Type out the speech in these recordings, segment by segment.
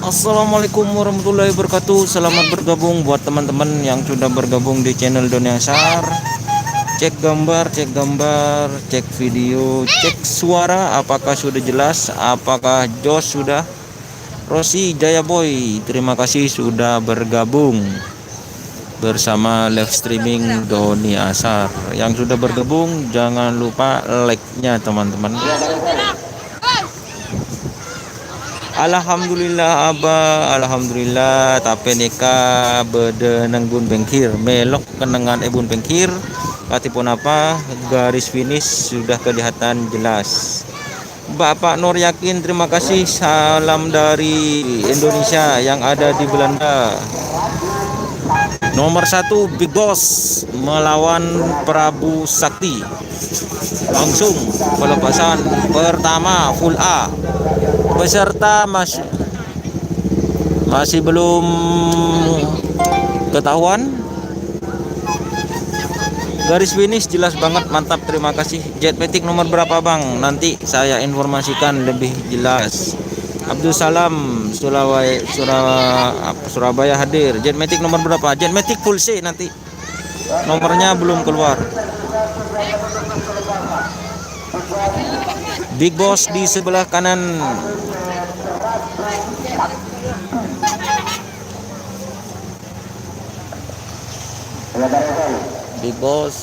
Assalamualaikum warahmatullahi wabarakatuh. Selamat bergabung buat teman-teman yang sudah bergabung di channel Doni Asar. Cek gambar, cek video, cek suara, apakah sudah jelas, apakah Jos sudah. Rosi Jaya Boy, terima kasih sudah bergabung bersama live streaming Doni Asar. Yang sudah bergabung jangan lupa like-nya teman-teman. Alhamdulillah Aba, alhamdulillah tapi neka bedeneng bun bengkir melok kenangan ebun bengkir katipun apa garis finish sudah kelihatan jelas. Bapak Nur Yakin terima kasih, salam dari Indonesia yang ada di Belanda. Nomor 1 Big Boss melawan Prabu Sakti. Langsung pelepasan pertama full A. Peserta masih belum ketahuan. Garis finish jelas banget, mantap, terima kasih. Jet Matic nomor berapa bang? Nanti saya informasikan lebih jelas. Abdul Salam Surabaya hadir. Jet Matic nomor berapa? Jet Matic full C, nanti nomornya belum keluar. Big Boss di sebelah kanan. Big Boss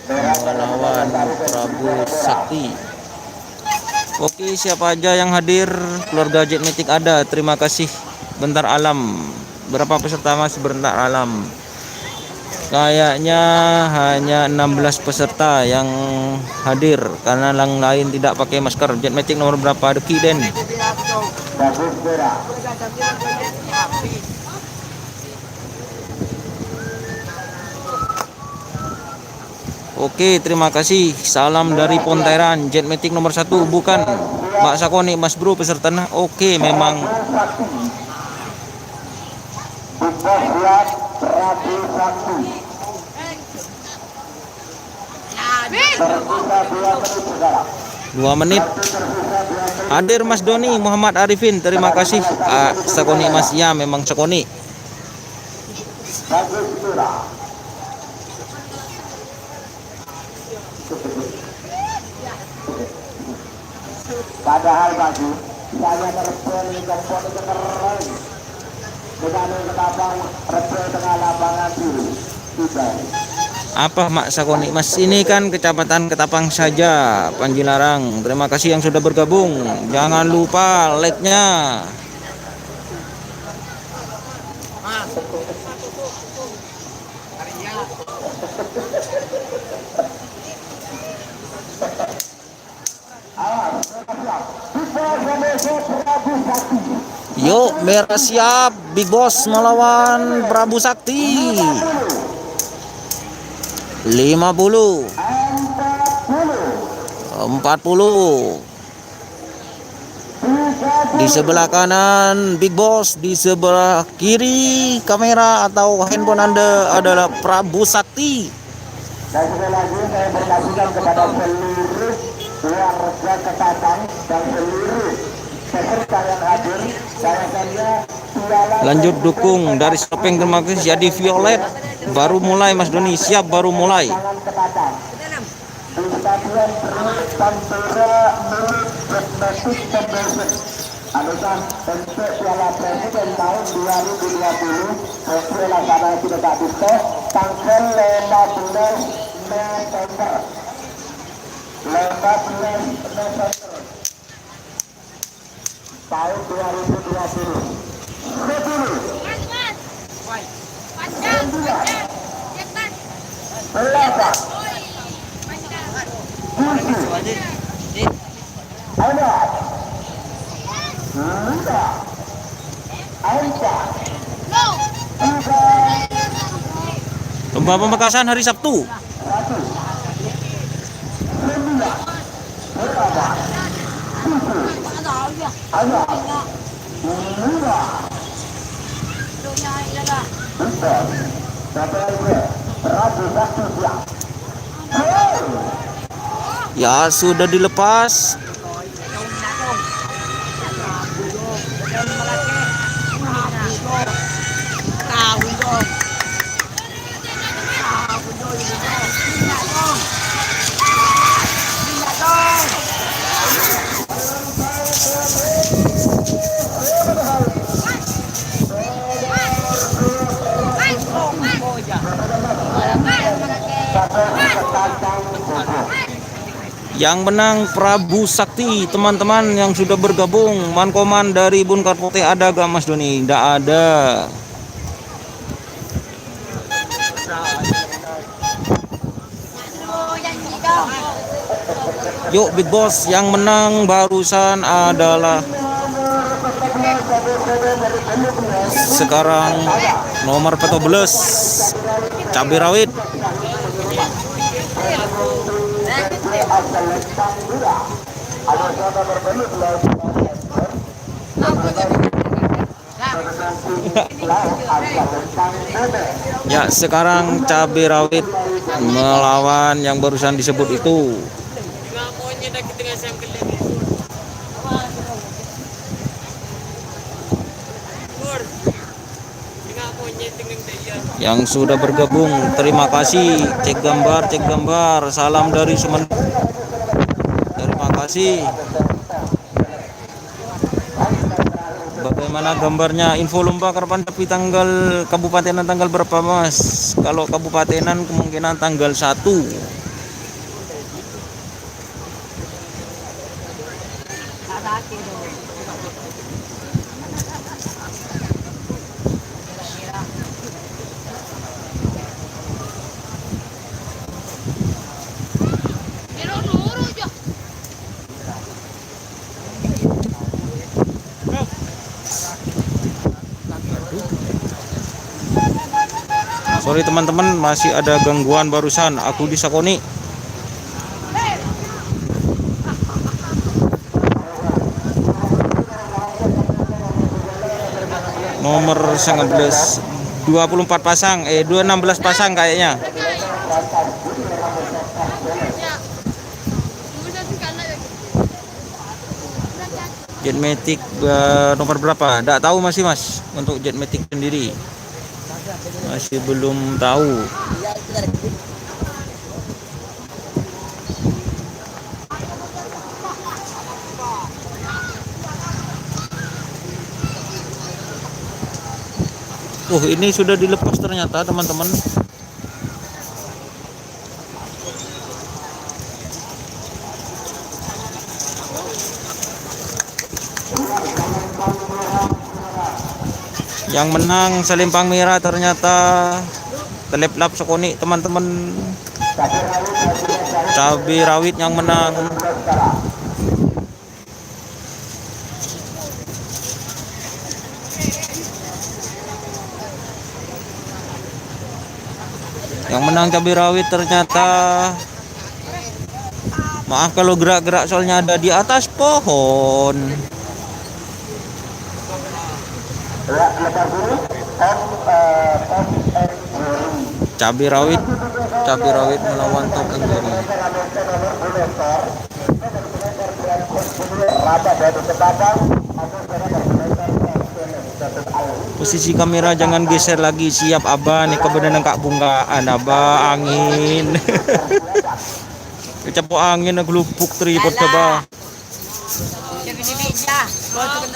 melawan Prabu Sakti. Oke, siapa aja yang hadir? Keluarga Jet Matic ada, terima kasih. Bentar alam, berapa peserta masih bentar alam? Kayaknya hanya 16 peserta yang hadir karena yang lain tidak pakai masker. Jet Matic nomor berapa? Deki Den. Oke, terima kasih. Salam dari Ponteran. Jet Matic nomor 1 bukan Mbak Sakoni, Mas Bro peserta. Oke, memang dua menit. Hadir Mas Doni Muhammad Arifin, terima kasih. Sakoni Mas, ya memang Sakoni. Padahal bagi saya terbang yang poni keren dengan ketapang rebel tengah lapangan dulu tidak. Apa Mak Sakoni Mas, ini kan Kecamatan Ketapang saja, Panjilarang. Terima kasih yang sudah bergabung. Jangan lupa like-nya. Yuk, merah siap. Big Boss melawan Prabu Sakti. 50 40 di sebelah kanan Big Boss, di sebelah kiri kamera atau handphone Anda adalah Prabu Sakti. Dan sekali lagi saya berkasihkan kepada seluruh keluarga Ketapang dan seluruh peserta yang hadir. Lanjut dukung dari Stopeng, terima kasih. Jadi Violet baru mulai Mas Doni, siap baru mulai. Anusan untuk Piala Presiden tahun 2020 pelaksana tidak tak bisa tanggal 15 November 15 November tahun 2020 Lomba Pamekasan hari Sabtu. Ya sudah dilepas. Yang menang Prabu Sakti, teman-teman yang sudah bergabung. Mankoman dari Bun Karpote ada gak Mas Doni? Tidak ada. Yuk Big Boss, yang menang barusan adalah sekarang nomor 14 cabai rawit. Ya, sekarang cabai rawit melawan yang barusan disebut itu. Yang sudah bergabung, terima kasih. Cek gambar, salam dari Sumeneb. Terima kasih. Bagaimana gambarnya? Info lomba kapan, tapi tanggal kabupatenan tanggal berapa Mas? Kalau kabupatenan kemungkinan tanggal 1. Sorry teman-teman, masih ada gangguan barusan. Aku disakoni. Nomor 19 24 pasang, 16 pasang kayaknya. Jetmatic nomor berapa? Tidak tahu masih Mas. Untuk Jetmatic sendiri masih belum tahu. Ini sudah dilepas ternyata teman-teman. Yang menang selempang merah ternyata teleplap Sokoni teman-teman. Cabai rawit yang menang. Yang menang cabai rawit ternyata. Maaf kalau gerak-gerak soalnya ada di atas pohon. Cabai rawit melawan Top Injury. Posisi kamera jangan geser lagi. Siap Abah nih kebenaran Kak Bungkaan Abah angin. Kecapok angin gelupuk tripod coba. Spesial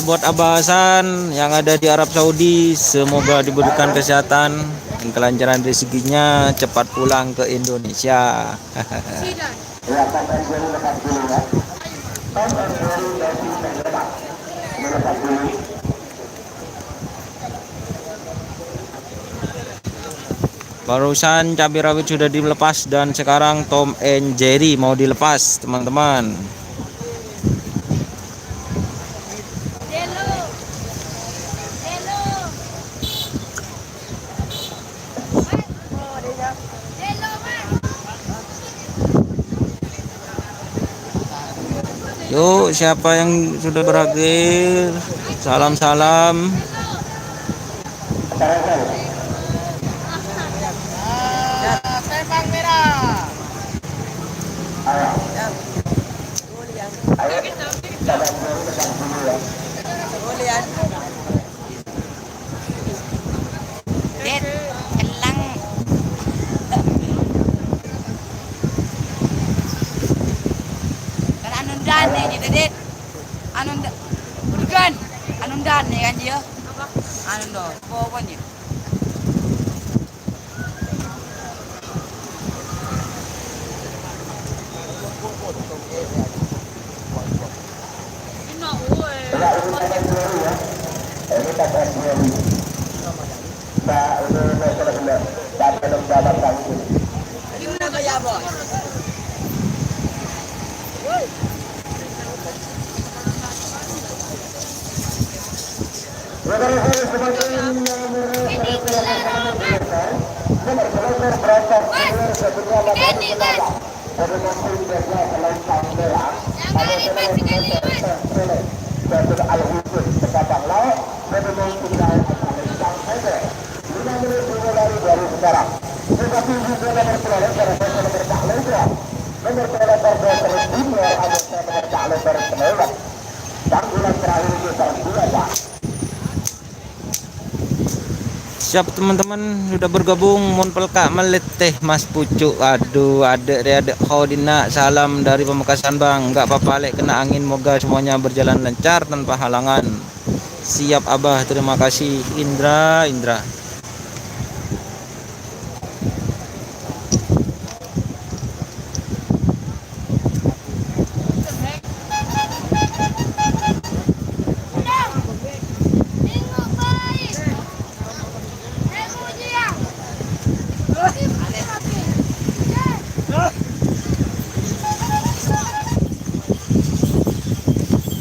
buat Abah Hasan yang ada di Arab Saudi, semoga diberikan kesehatan dan kelancaran rezekinya, cepat pulang ke Indonesia. Ya, Tom and Jerry lepas dulu ya. Tom and Jerry dari lepas. Ini lepas dulu. Barusan cabai rawit sudah dilepas dan sekarang Tom and Jerry mau dilepas, teman-teman. Yuk, siapa yang sudah berakhir? Salam-salam. Tembak merah. Ayo. Ayo. Tom and Jerry lepas dulu ya. Kemudian. Det, elang. Kan anundan nih gitu, Det. Anundan. Bukan. Anundan nih kan dia. Anundan. Pokoknya. Ya, ini Tom and Jerry ya. Ini Tom and Jerry. Nah, ini sudah benar. Dan belum dapat kali ini. Gimana kayak bos? Siap teman-teman sudah bergabung mun pelka meleteh Mas Pucuk. Aduh, adek Khodina, salam dari Pamekasan Bang. Enggak apa-apa lek kena angin, moga semuanya berjalan lancar tanpa halangan. Siap Abah, terima kasih. Indra.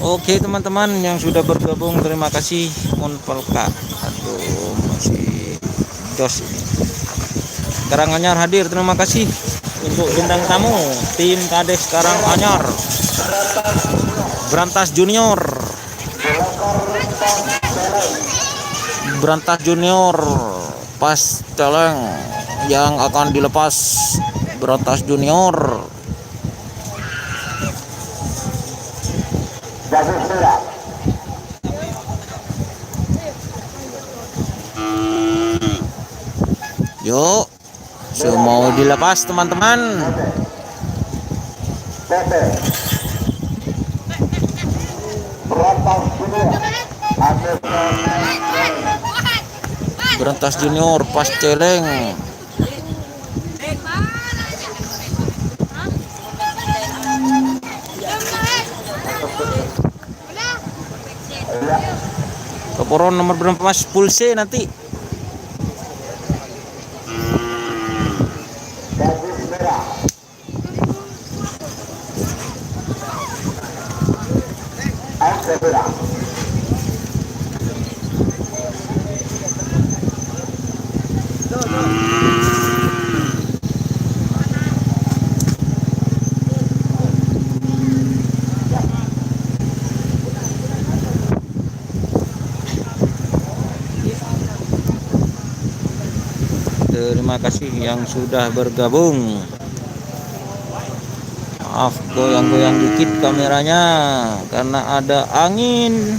Oke teman-teman yang sudah bergabung, terima kasih. Monpelka, aduh masih jos ini. Karanganyar hadir, terima kasih untuk bintang tamu tim Kades Karanganyar. Berantas Junior pas celeng yang akan dilepas. Berantas Junior. Bagus merah. Yuk, semua dilepas teman-teman. Pepe. Berantas Junior. Berantas Junior pas celeng. Keporon nomor berapa Mas? Pulse nanti. Bagus merah. Angka merah. Terima kasih yang sudah bergabung. Maaf goyang-goyang dikit kameranya karena ada angin.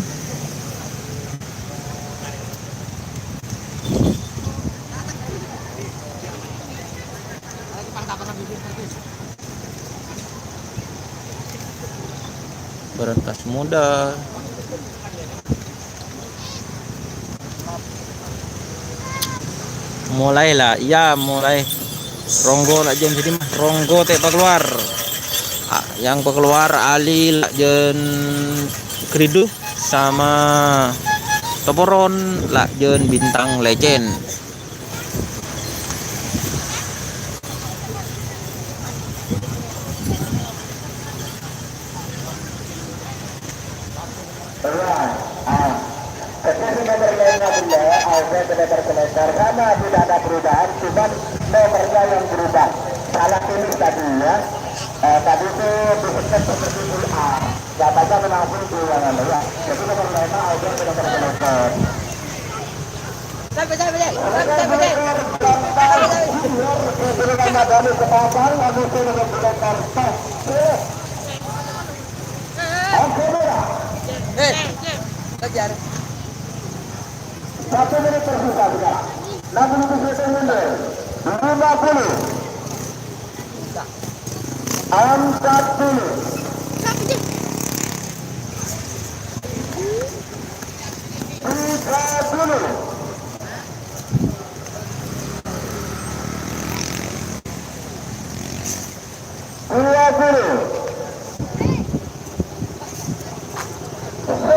Berantas muda. Mulailah, ya mulai. Ronggo lah jam sedih mah. Ronggo teh keluar. Yang keluar Ali lah jen Kridu sama Toporon lah jen Bintang Legend. Karena tidak ada perubahan, cuma nomornya yang berubah. Salah pilih tadi ya. Tadi itu disebut seperti pool A. Datanya memang pool yang ada ya. Jadi nomor 5 Albert sudah terselesai. Kejar. 1 menit tersisa sekarang. 60 detik mundur. 50. Angkat dulu. 30. 20. 10.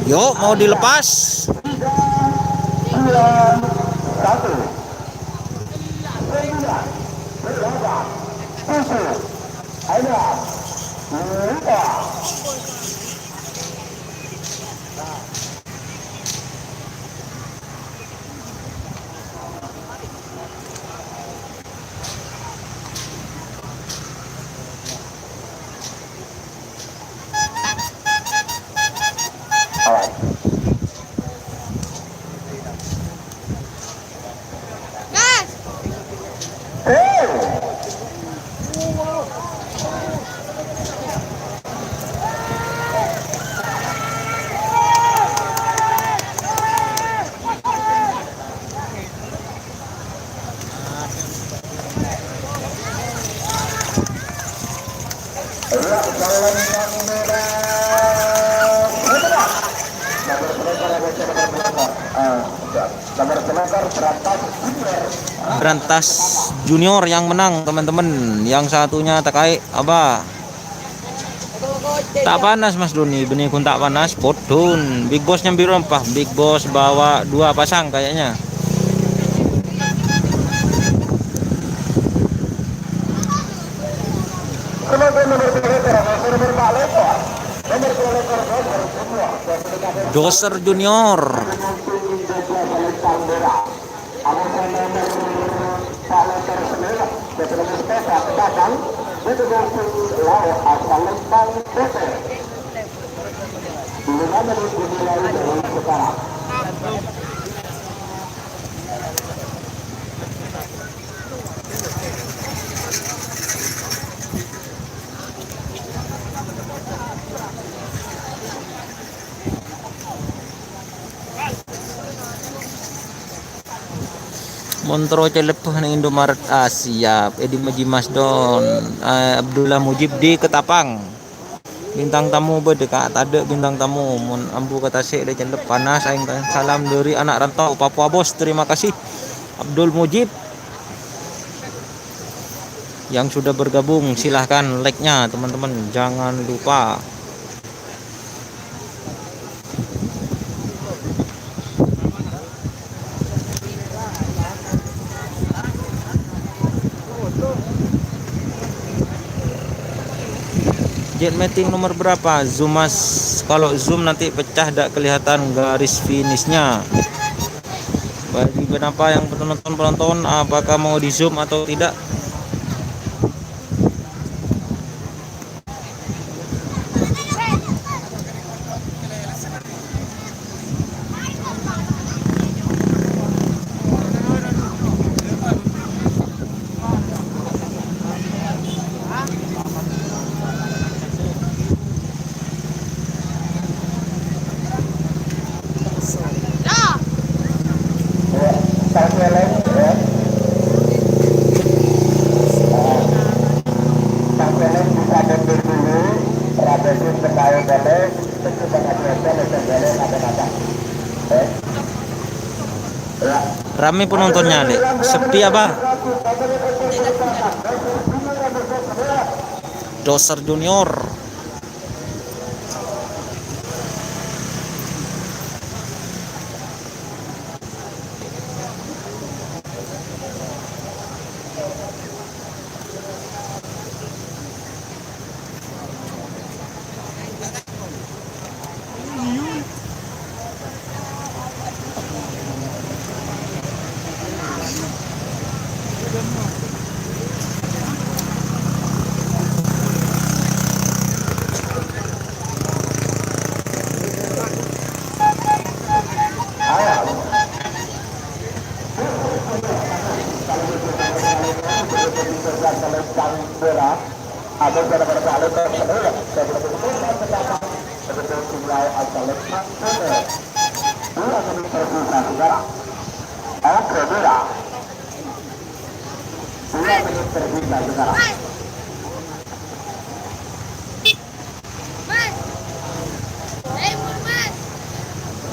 Yuk mau dilepas. 9, 1. Berantas Junior yang menang teman-teman. Yang satunya takai apa? Tak panas Mas Doni, benih kun tak panas. Podun. Big Boss biru apa? Big Boss bawa 2 pasang kayaknya. Doser Junior. Montro celepeh ning Indomaret siap. Edi Maji Masdon, Abdullah Mujib di Ketapang. Bintang tamu berdekat ada bintang tamu mun ambu kata sik de cendep panas aing salam dari anak rantau Papua Bos. Terima kasih Abdul Mujib yang sudah bergabung. Silahkan like-nya teman-teman, jangan lupa. Jet meeting nomor berapa? Zoom Mas. Kalau zoom nanti pecah dak kelihatan garis finishnya. Bagi kenapa yang penonton apakah mau di zoom atau tidak? Rame penontonnya, Dek. Sepi apa? Doser Junior.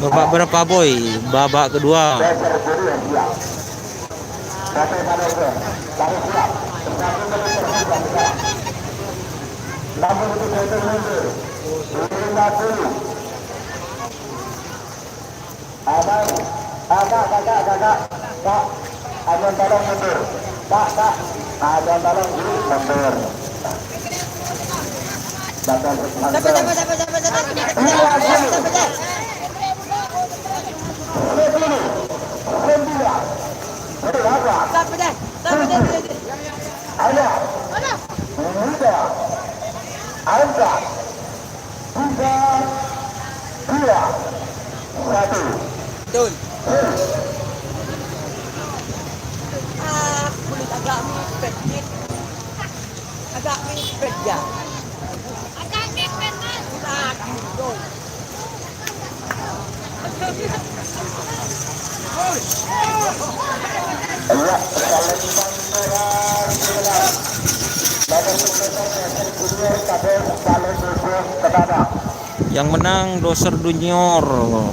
Babak berapa, boy? Babak kedua. Betul. Kulit agak mipet nih. Agak mipet ya. Agak mipet mas. Nah, betul. Yang menang Doser Junior,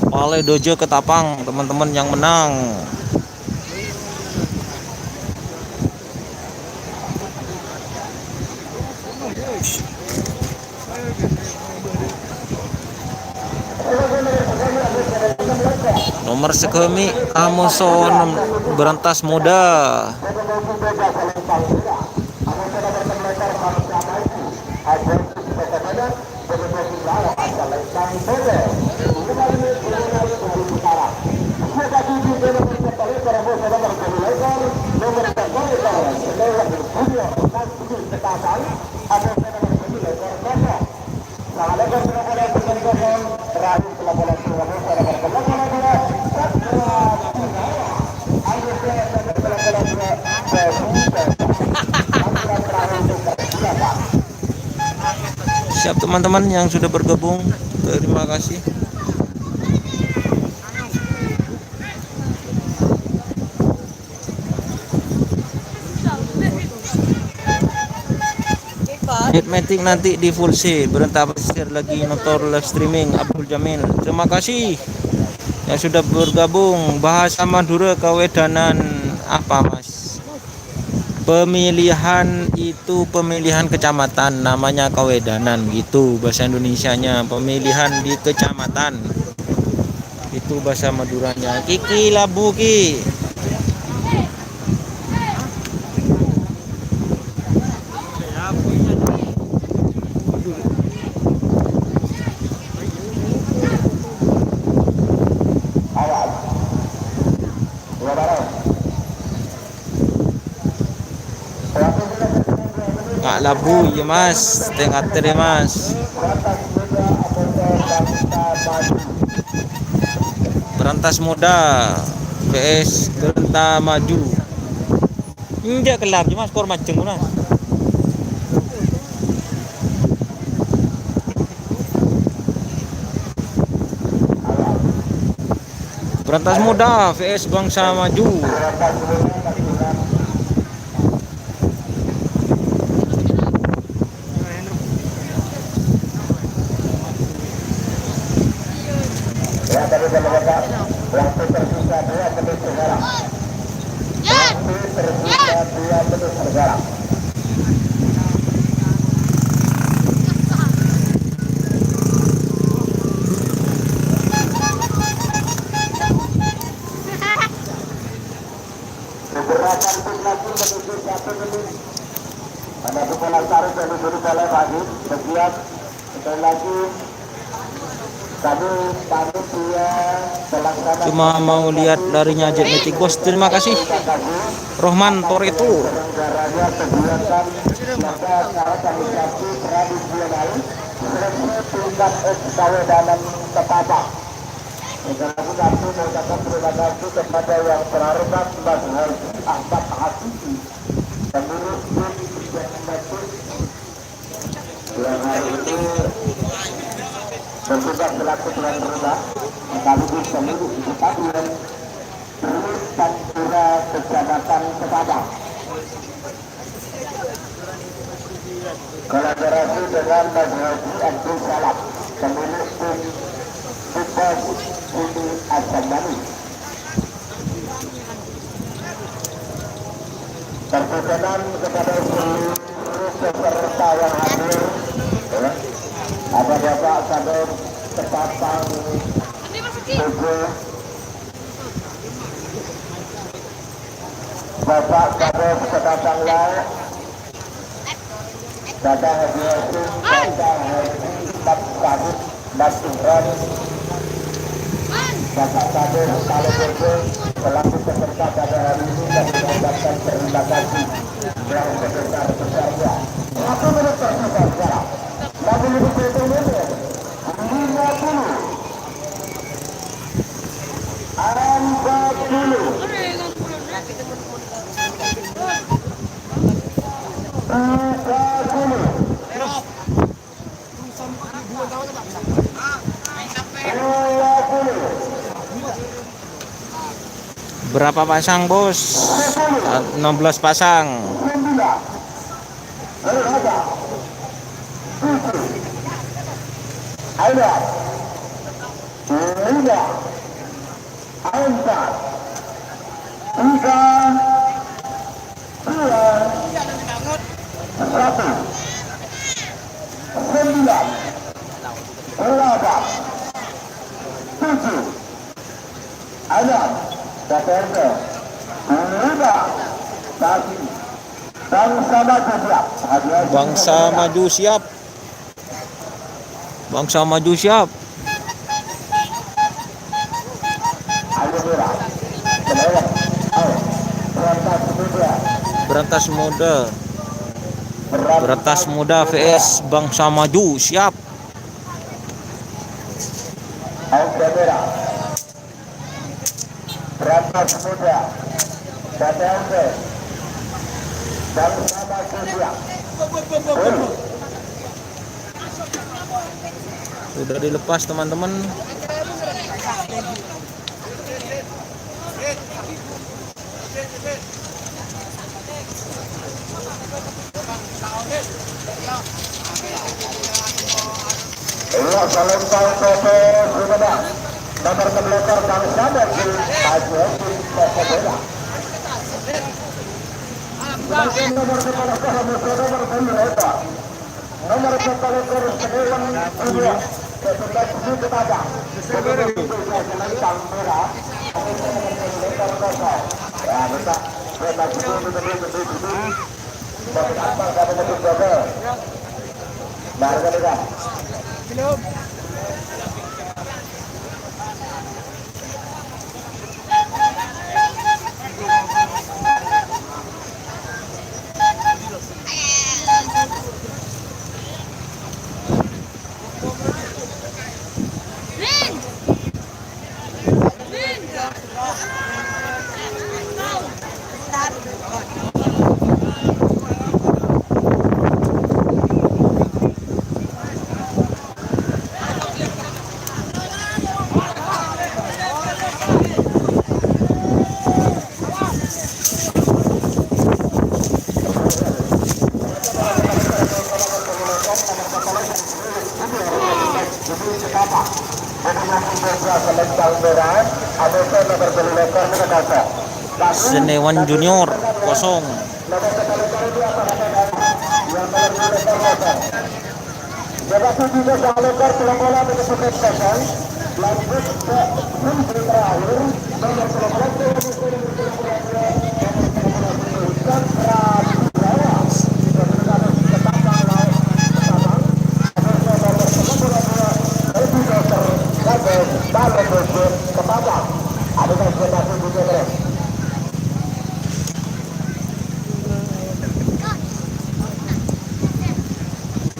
Pale Dojo Ketapang, teman-teman yang menang. Nomor sekemi Amazon Berantas Muda. Siap teman-teman yang sudah bergabung, terima kasih. Hitmatic nanti di full C. Berentah share lagi nonton live streaming Abdul Jamil. Terima kasih yang sudah bergabung. Bahasa Madura Kawedanan apa, Mas? Pemilihan itu pemilihan kecamatan, namanya Kawedanan gitu bahasa Indonesianya. Pemilihan di kecamatan. Itu bahasa Maduranya. Kiki labu ki. Kak labu ya Mas, tengah tere Mas. Berantas Muda PS Gerenta Maju. Injak kelab je Mas, skor macam Mas. Berantas Muda VS Bangsa Maju. Waktu tersisa 2 menit sekarang. Waktu tersisa 2 menit sekarang. Gerakan tim lagi menuju 1 menit. Ada bola tarik yang diberi bola lagi. Bersiap. Sekali lagi. Kami panitia pelaksana. Cuma mau lihat larinya Jet Metik Bos. Terima kasih Rohman Toreto. Penyelenggaraannya kegiatan pada acara kamisasi tradisional selesai tingkat SKW dalam Ketapang. Sekali lagi kami mengucapkan terima kasih kepada yang terhormat Mas Haji Ahmad Hasifi, pengurus tim Jet Metik yang hari ini bertugas selaku tuan rumah sekaligus pengurus stadion Perlis Pantura Kecamatan Ketapang. Kolaborasi dengan Mas Haji Abdul Salam, pengurus tim Bupati Uni Asambani. Perkenan kepada seluruh peserta yang hadir. Ada Bapak Kader Ketapang Tujuh, Bapak Kader Ketapang Lai, Bapak Haji Hasim, Bapak Haji Mat Sabit, Mat Imran, Bapak Kader Kalau Berjo, selaku peserta pada hari ini dan mengucapkan terima kasih yang sebesar-besarnya. 1 menit tersisa sekarang. Lagu lebih berikutnya 50 Berapa pasang Bos? 16 pasang. 9, Bangsa maju siap. Bangsa maju siap. Berantas muda. Berantas muda vs Bangsa Maju siap. Berantas muda. BTMP. Bangsa Maju siap. Sudah dilepas teman-teman. Salam PP Sumedang. Nomor kelekor Bangsa Maju Haji Kopobeda. Nomor kelekor nomor Bumreta. Nomor kelekor Sedewan Dunia. Ketugas Sumedang. Ya, bisa. Belum. Senewan Junior kosong. Jabatan juga Salekar Pulang-Pulang menyebutkan kosong. Lanjut ke minggu terakhir nomor 11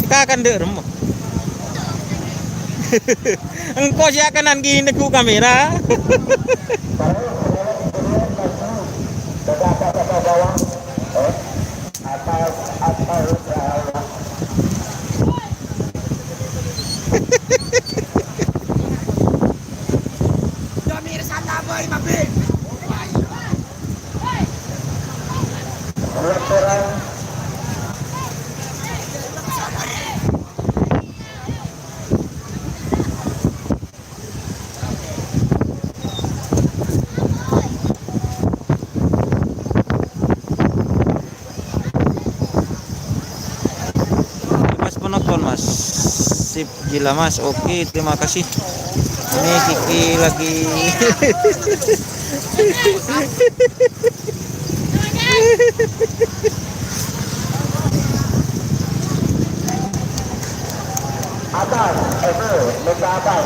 Kita akan derem. Engkau sih akan nanti neku kamera. Domir sana boy, mabe. Mas penonton mas, sip gila mas. Oke, terima kasih. Ini Kiki lagi. atas, itu meja atas.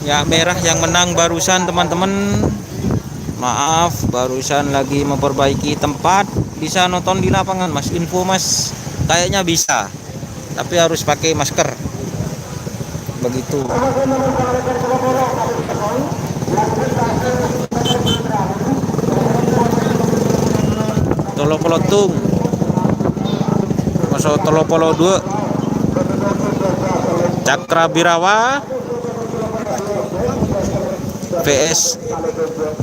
Ya merah yang menang barusan teman-teman. Maaf, barusan lagi memperbaiki tempat. Bisa nonton di lapangan mas, info mas. Kayaknya bisa, tapi harus pakai masker. Begitu. Tolo Polotung, masuk Tolo Polo 2, Cakra Birawa, VS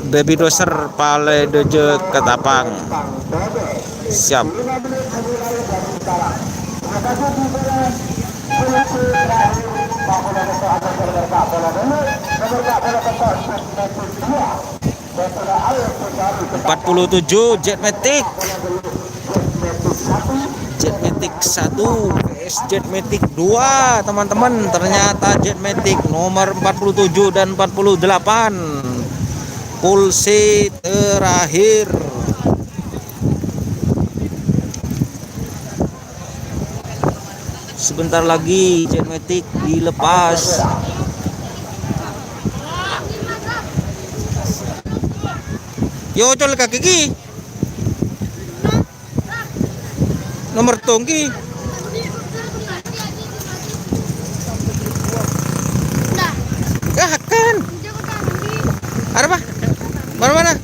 Baby Doser Pale Dojo Ketapang. Siap. ...47 Jetmatic 1 vs Jetmatic 2 teman-teman. Ternyata Jetmatic nomor 47 dan 48 pulse terakhir. Sebentar lagi Jetmatic dilepas. Yo col kaki ki. Nomor tongki. Akan. Ada apa? Mana?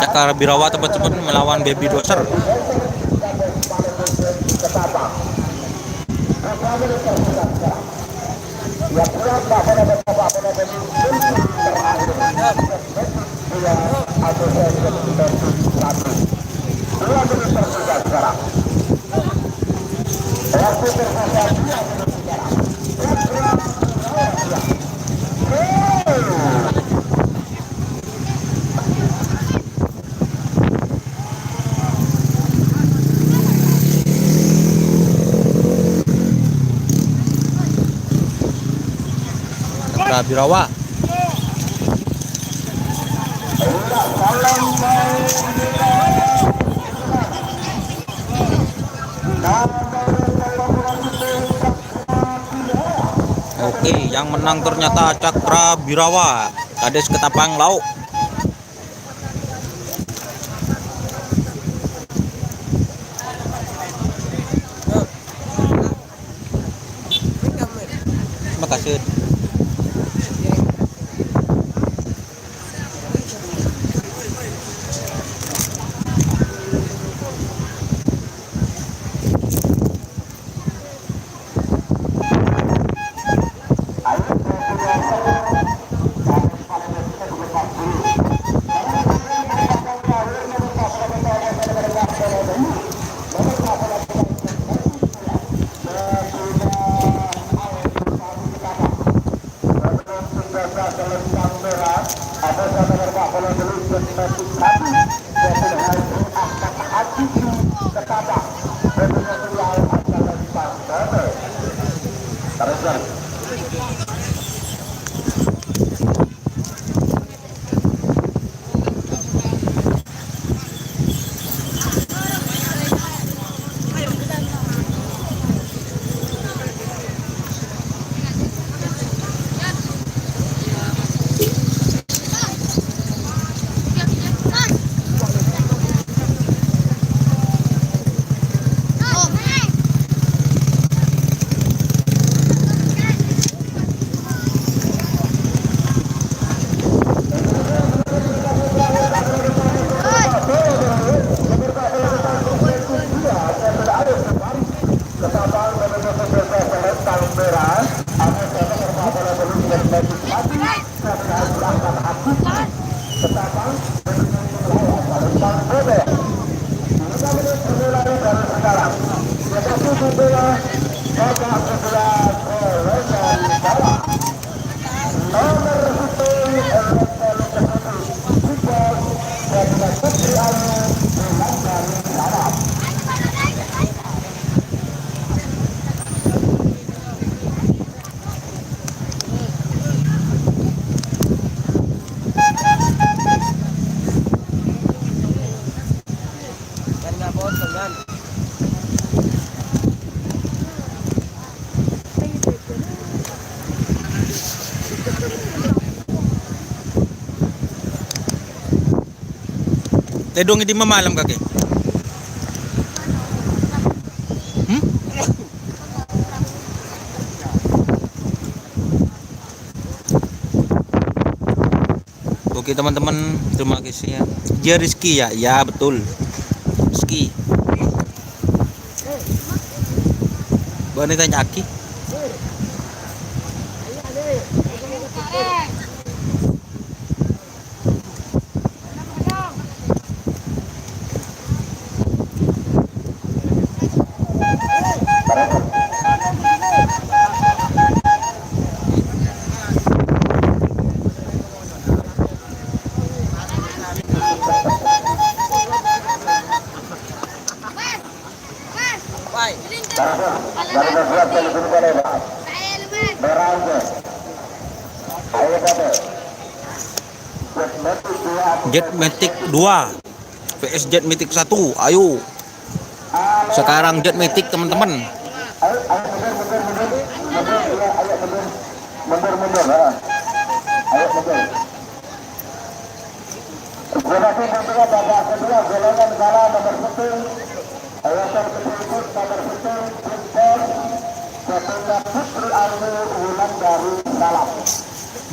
Cakra Birawa cepat-cepat melawan Baby Doser. Cakra Birawa. Oke, yang menang ternyata Cakra Birawa, Kades Ketapang Lauk. kasut. Tedong hindi mamalam kaki. Oke teman-teman, terima kasih ya. Dia Rizky ya, ya betul. Rizky. Bani tanya Aki. Jet Matic 2 vs Jet Matic 1. Ayo. Sekarang Jet Matic teman-teman.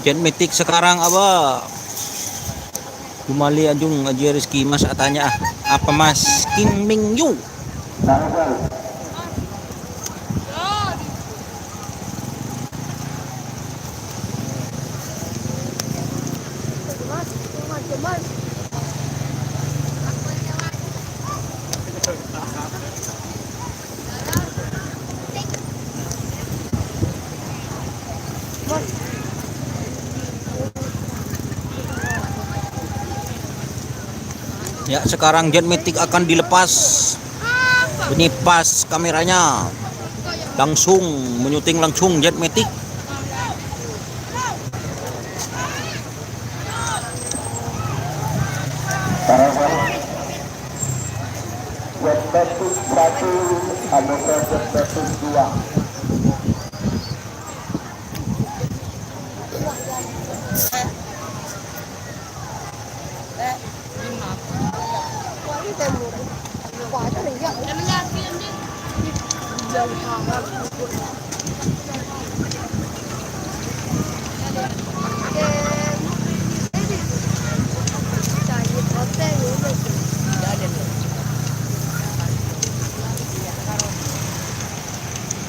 Jet Matic sekarang apa? Kumali ajung aja Rizky Mas tanya apa Mas King Ming Yu. Ya, sekarang Jet Matic akan dilepas. Ini pas kameranya. Langsung menyuting langsung Jet Matic. Jet Matic 1 ada Jet Matic 2.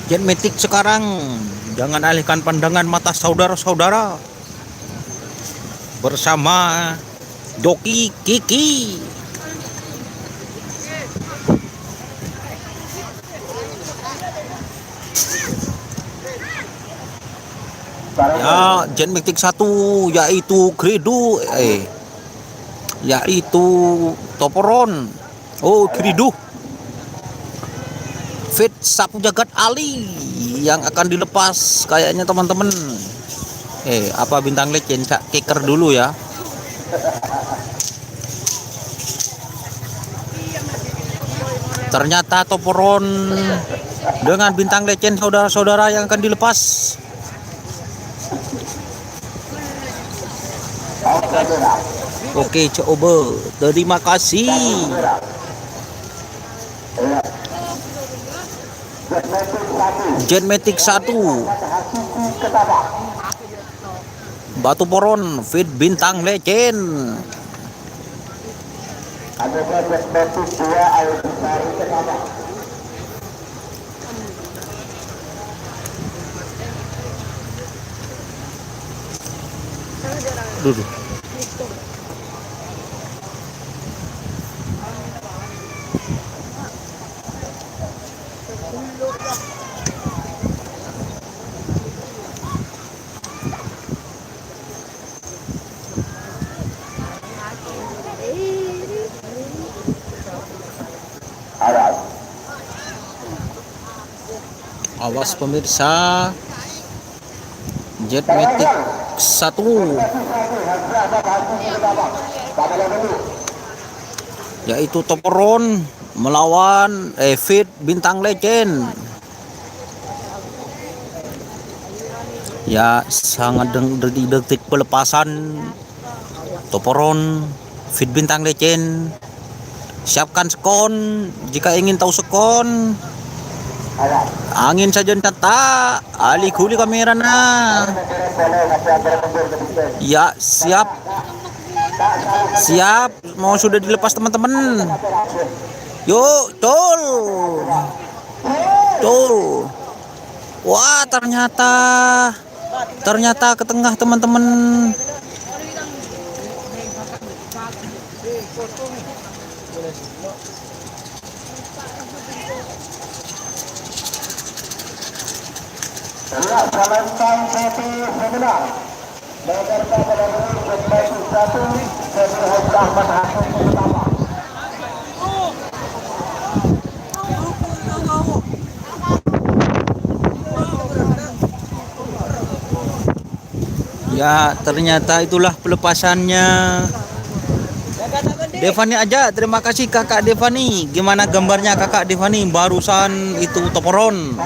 Jet Matic sekarang, jangan alihkan pandangan mata saudara-saudara bersama Joki Kiki. Ya, Jet Matic 1 yaitu Kridu, yaitu Toporon. Oh, Kridu. Fit Sapu Jagat Ali yang akan dilepas kayaknya teman-teman. Apa bintang legend kicker dulu ya. Ternyata Toporon dengan bintang legend saudara-saudara yang akan dilepas. Oke, coba. Terima kasih. Jet Matic 1 Batu Poron Fit bintang legend. Ada Jet Matic 2 Al-Bukhari pertama. Duduk. Awas pemirsa, Jet Matic 1 yaitu Toporon melawan Fit bintang legend. Ya, sangat detik pelepasan Toporon Fit bintang legend. Siapkan skon jika ingin tahu skon. Angin saja tata, Ali kuli kamera nah. Ya, siap. Siap, mau sudah dilepas teman-teman. Yuk, tol. Tol. Wah, ternyata ke tengah teman-teman. Valentine Seti Seminar Megarta pada nomor Jet Matic 1 Seti Ahmad Hasan pertama. Ya, ternyata itulah pelepasannya. Devani aja, terima kasih kakak Devani. Gimana gambarnya kakak Devani barusan itu Toporon?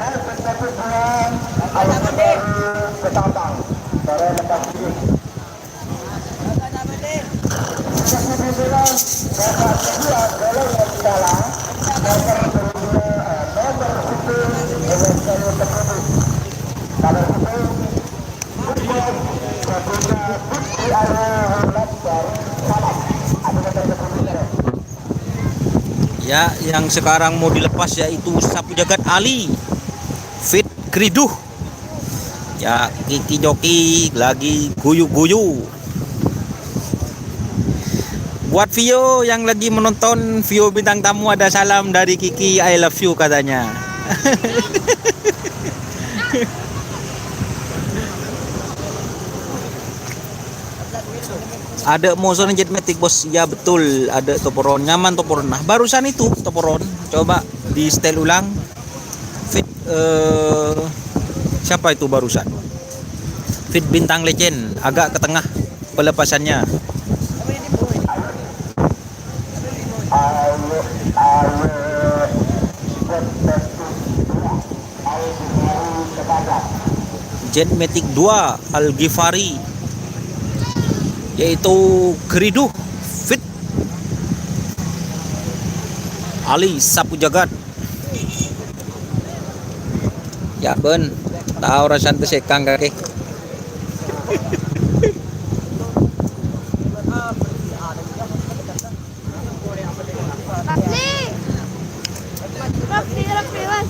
Ya, yang sekarang mau dilepas yaitu Sapu Jagat Ali Fit Kriduh. Ya, Kiki Joki lagi guyu-guyu. Buat Vio yang lagi menonton, Vio bintang tamu ada salam dari Kiki, I love you katanya. Ada motion Jet Matic bos, ya betul, ada Toporon, nyaman Toporon. Nah, barusan itu Toporon, coba di setel ulang. Fit siapa itu barusan? Fit bintang legend, agak ke tengah pelepasannya. Jet Matic 2 Al-Ghifari yaitu Kriduh Fit Ali Sapu Jagat. Ya ben, tahu rasan tersekang kaki. Rapi, mas.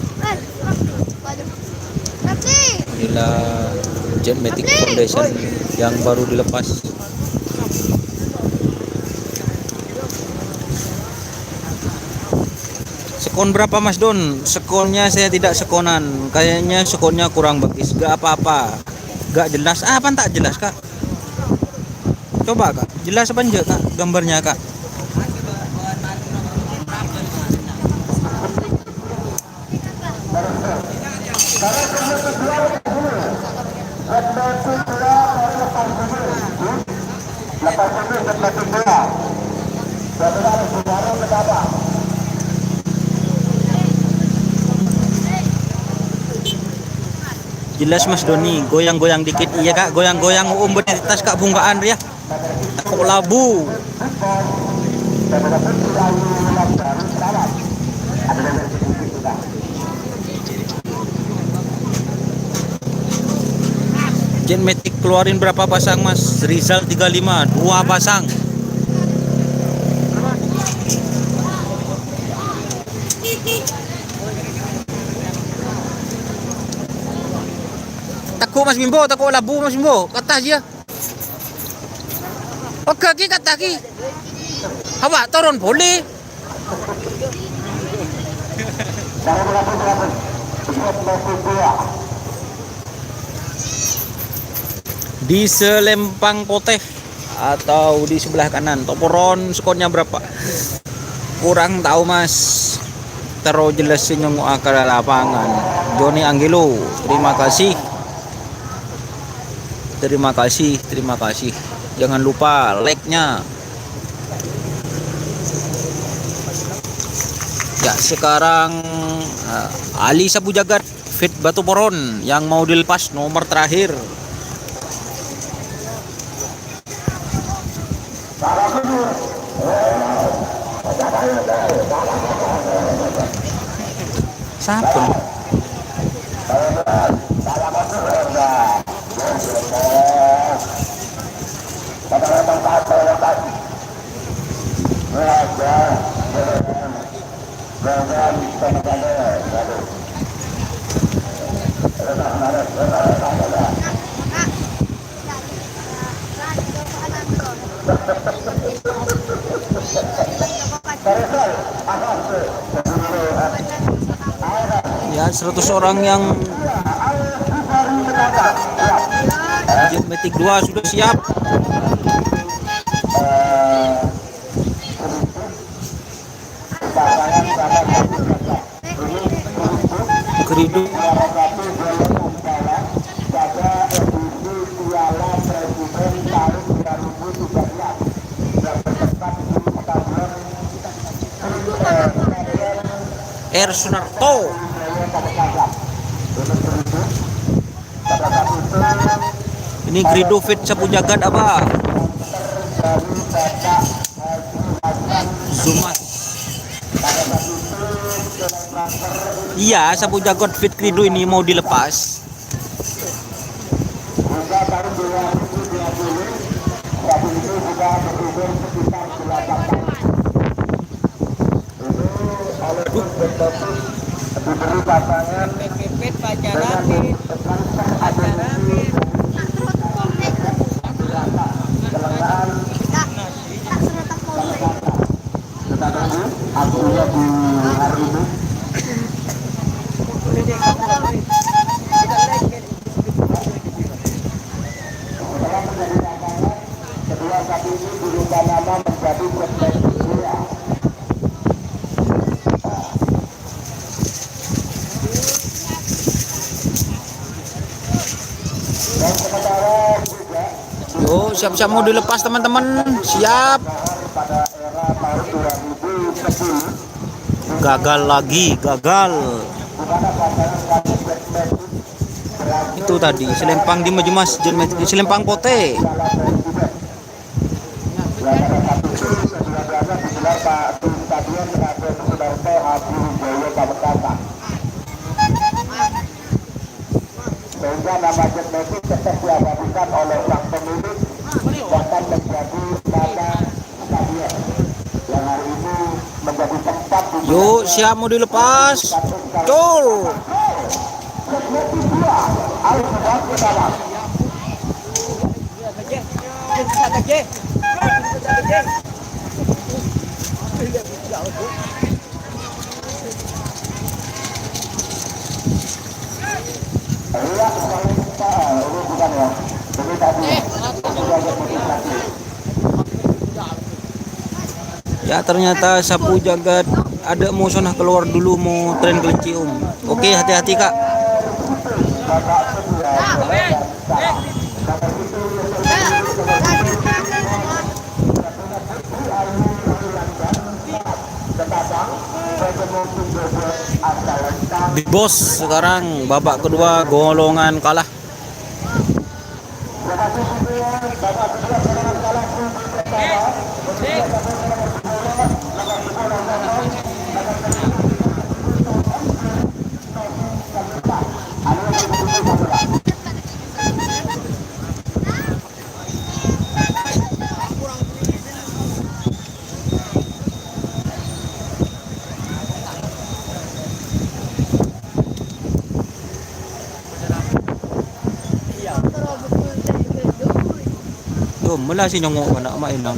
inilah Genmatic Foundation yang baru dilepas. Sekon berapa Mas Don? Sekonnya saya tidak sekonan. Kayaknya sekonnya kurang bagus. Gak apa-apa. Gak jelas. Apa tak jelas Kak? Coba Kak. Jelas apa enggak Kak gambarnya Kak? Jelas Mas Doni, goyang-goyang dikit. Iya Kak, goyang-goyang tas Kak bungkaan ya. Aku labu. Genmatic keluarin berapa pasang Mas? Rizal 35, 2 pasang. Takut Mas Bimbo, takut labu Mas Bimbo. Kata aja. Oke, kata ki. Awak turun boleh. Di Selempang Poteh atau di sebelah kanan. Toporon skornya berapa? Kurang tahu Mas. Terus jelasin yang ke lapangan. Joni Anggelo, terima kasih. Terima kasih. Jangan lupa like-nya. Ya, sekarang Ali Sapu Jagat Fit Batu Poron yang mau dilepas nomor terakhir. Siapa? Ya, 100 orang yang Genmatic 2 sudah siap. Keridu Sunarto. Ini Grido Fit Sapu Jagat apa? Zumas. Iya, Sapu Jagat Fit Grido ini mau dilepas. Yo, siap-siap mau dilepas teman-teman. Siap. Gagal lagi, gagal. Itu tadi Selempang di Majumas, Genmatic Selempang Poteh. Sehingga nama Genmatic tetap diabadikan oleh sang pemilik bahkan menjadi nama stadion yang hari ini menjadi tempat. Yuk, siap mau dilepas. Cul. Ya ternyata sapu jagat ada mau sonah keluar dulu mau tren kelinci om. Oke hati-hati kak. Big Boss sekarang babak kedua golongan kalah. Tuh, mula si nyongok anak main lang.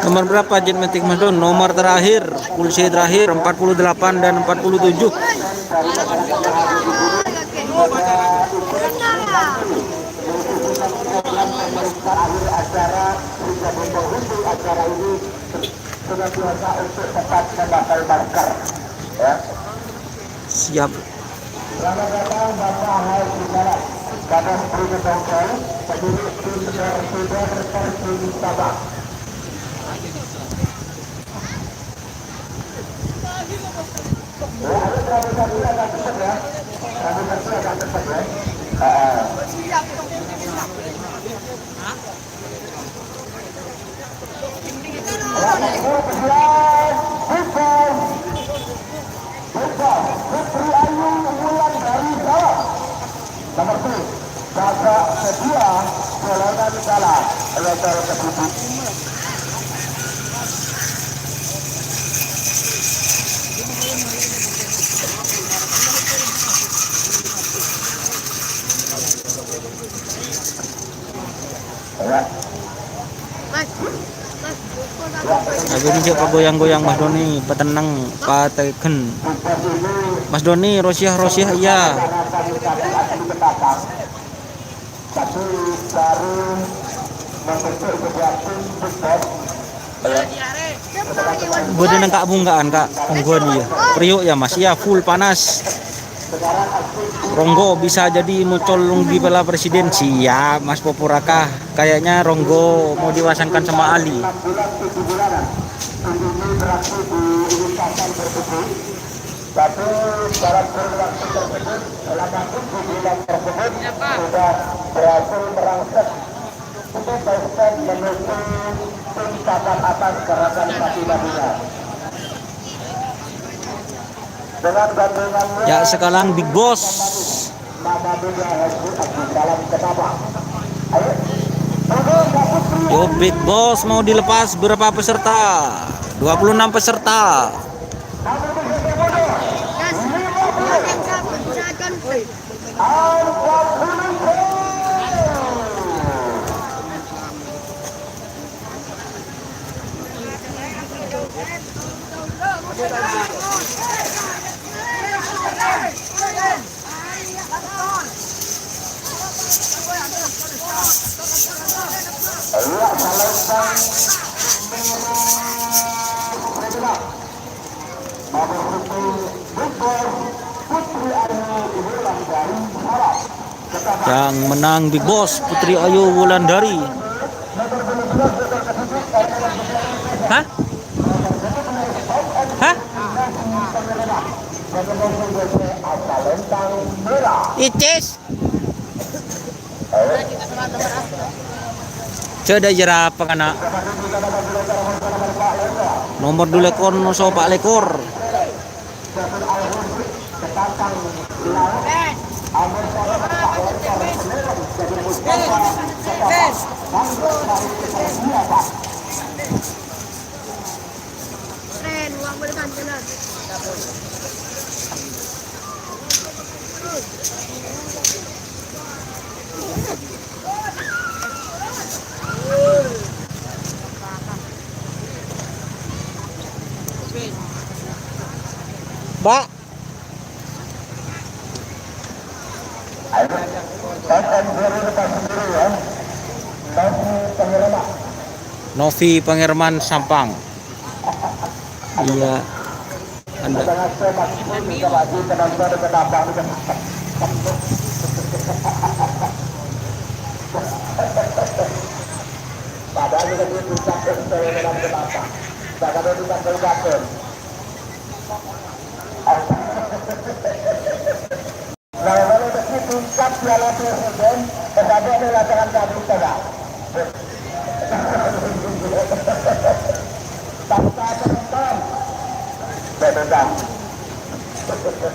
Nomor berapa Jet Matic Mas Don? Nomor terakhir, pulsi terakhir 48 dan 47. Siap. Selamat datang Bapak Haji Jalan, Kadang Pribadi Dongkol, pendiri tim Persibaya Persib Sabah. Putri Ayu Wulandari Jawa. Nomor 2, Jaga Setia Golongan Kalah. Letter tersebut. Lagi ini siapa goyang-goyang Mas Doni, petenang, pateken. Mas Doni, Rosiah iya. Budi nang kak bungkaan kak, onggon ya. Priuk ya Mas, ya full panas. Ronggo bisa jadi muncul di Piala Presiden. Siap Mas Popuraka. Kayaknya Ronggo mau diwasankan sama Ali. Tapi syarat berlaku tersebut dalam bulan tersebut sudah berhasil merangsek untuk Boston menuju tim papan atas gerakan kaki bahunya. Dengan gandungan Ya sekarang Big Boss. Yo Big Boss mau dilepas berapa peserta? 26 peserta. Yang menang Big Boss Putri Ayu Wulandari. Hah? Hah? Icis. Coba jerapah kana. Nomor 2 lekor no so Pak lekor. Keren, uang berikan jelas. Pak, Novi Pangerman Sampang. Iya. Anda. Padahal kita bisa dalam kenapa? Padahal kita berbakat. Nah, kalau kita tingkat Piala Presiden, tetapi ada lapangan kabut tengah. Tanpa penonton. Betul.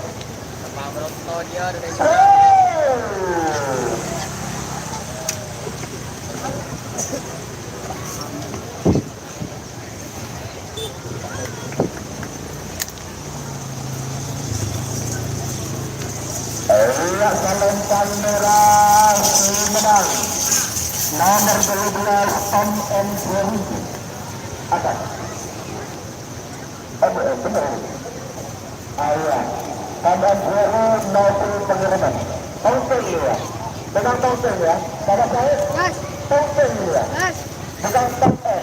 Salon merah menang nomor 12 Tom and Jerry atas benar ayah Tom and Jerry Novi Pangerman Tauteng ya dengan Tauteng ya kalau saya Tauteng ya bukan Tauteng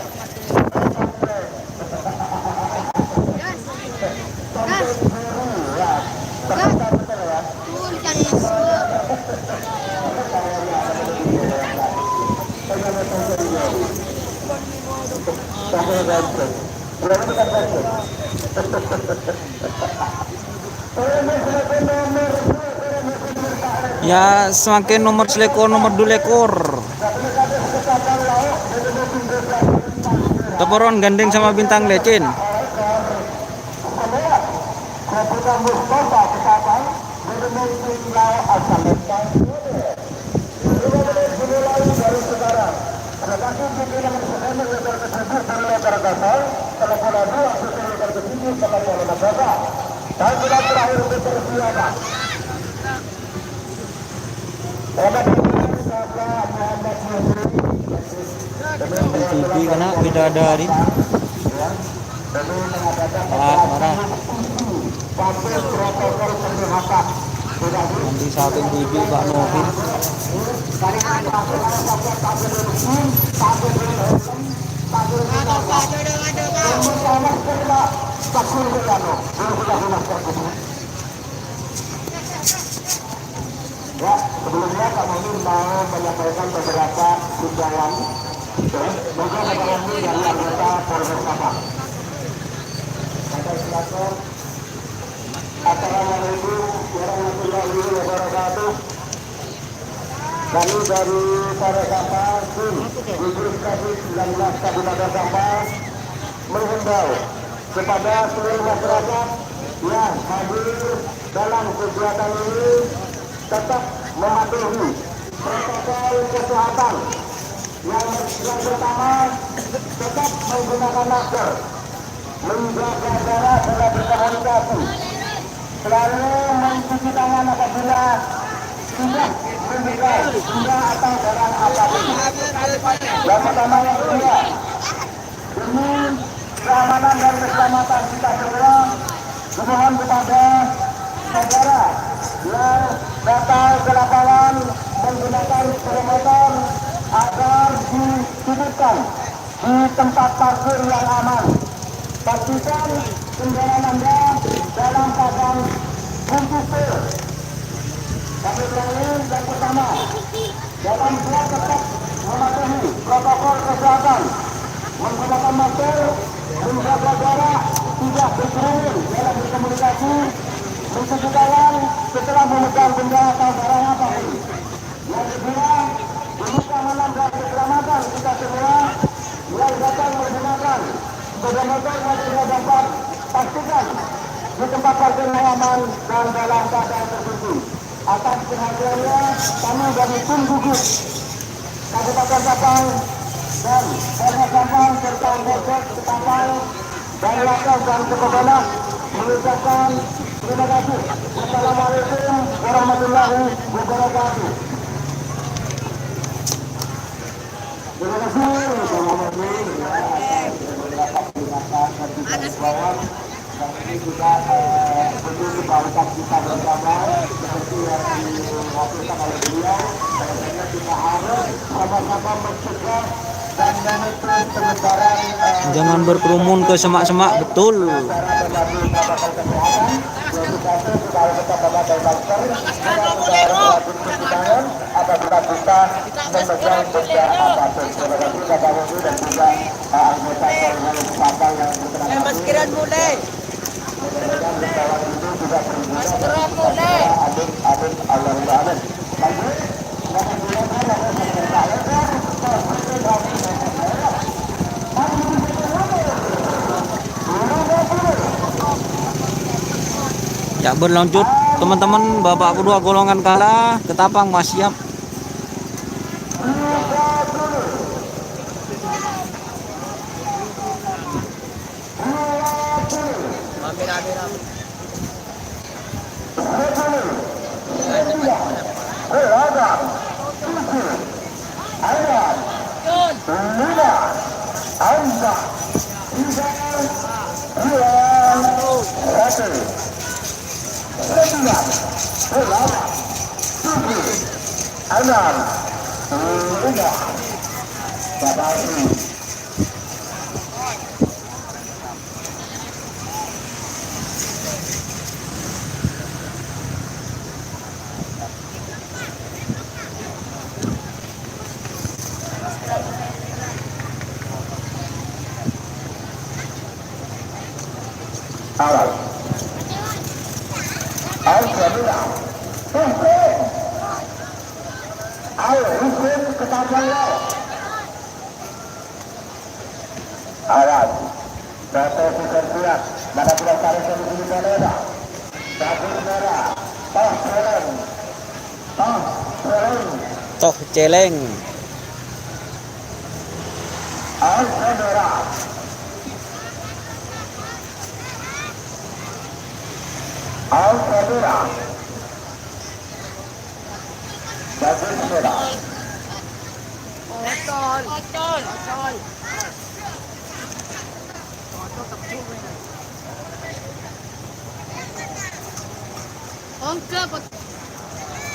Ya semakin nomor selekor nomor 2 lekor. Toporon gandeng sama bintang lecin. TV kena bidadari. Marah. Nanti samping TV Pak Novin. Ya, sebelumnya Pak Mohon mau menyampaikan beberapa himbauan semoga ini dari anggota Polres Sabang. Silakan. Assalamualaikum warahmatullahi wabarakatuh. Kami dari Polres Sabang, Gugus Covid 19 Kabupaten Sabang menghimbau kepada seluruh masyarakat yang hadir dalam kegiatan ini tetap mematuhi protokol kesehatan. Yang pertama, tetap menggunakan masker, menjaga jarak dalam berkomunikasi, selalu mencuci tangan apabila sudah mendekat benda atau barang apapun. Yang pertama, yang kedua, demi keamanan dan keselamatan kita semua, mohon kepada saudara yang datang ke lapangan menggunakan sepeda motor agar dititipkan di tempat parkir yang aman. Pastikan kendaraan Anda dalam keadaan kunci setir. Kami ulangi, yang pertama, dalam siap tetap mematuhi protokol kesehatan, menggunakan masker, menjaga jarak, tidak berkerumun dalam berkomunikasi, mencuci tangan setelah memegang benda atau barang apapun. Yang kedua, demi keamanan dan keselamatan kita semua yang datang menggunakan Sepeda motor masih dapat pastikan di tempat parkir yang aman dan dalam keadaan terkunci. Atas perhatiannya, kami dari tim gugus Kabupaten Sabang dan Polres Sabang serta Polsek Sabang dan Lakas dan Kekobanas mengucapkan terima kasih. Assalamualaikum warahmatullahi wabarakatuh. Terima kasih. Dan ini juga bentuk kebaikan kita bersama seperti yang diwakilkan oleh beliau. Bahwasanya kita harus sama-sama mencegah dan menekan penyebaran. Jangan berkerumun ke semak-semak, betul. Apabila kita memegang benda apapun. Terima kasih Bapak Wudi dan juga anggota Polres Sabang yang berkenan. Maskeran mulai. Maskeran mulai. Amin, Allahumma amin. Ya berlanjut teman-teman, babak kedua golongan kalah, Ketapang masih siap. Awal. Hukum ketajaman. Alat. Data siap. Mana pula tarik solusi merah. Sabun merah. Toh celeng. Merah. Merah. Sabun merah. Otol.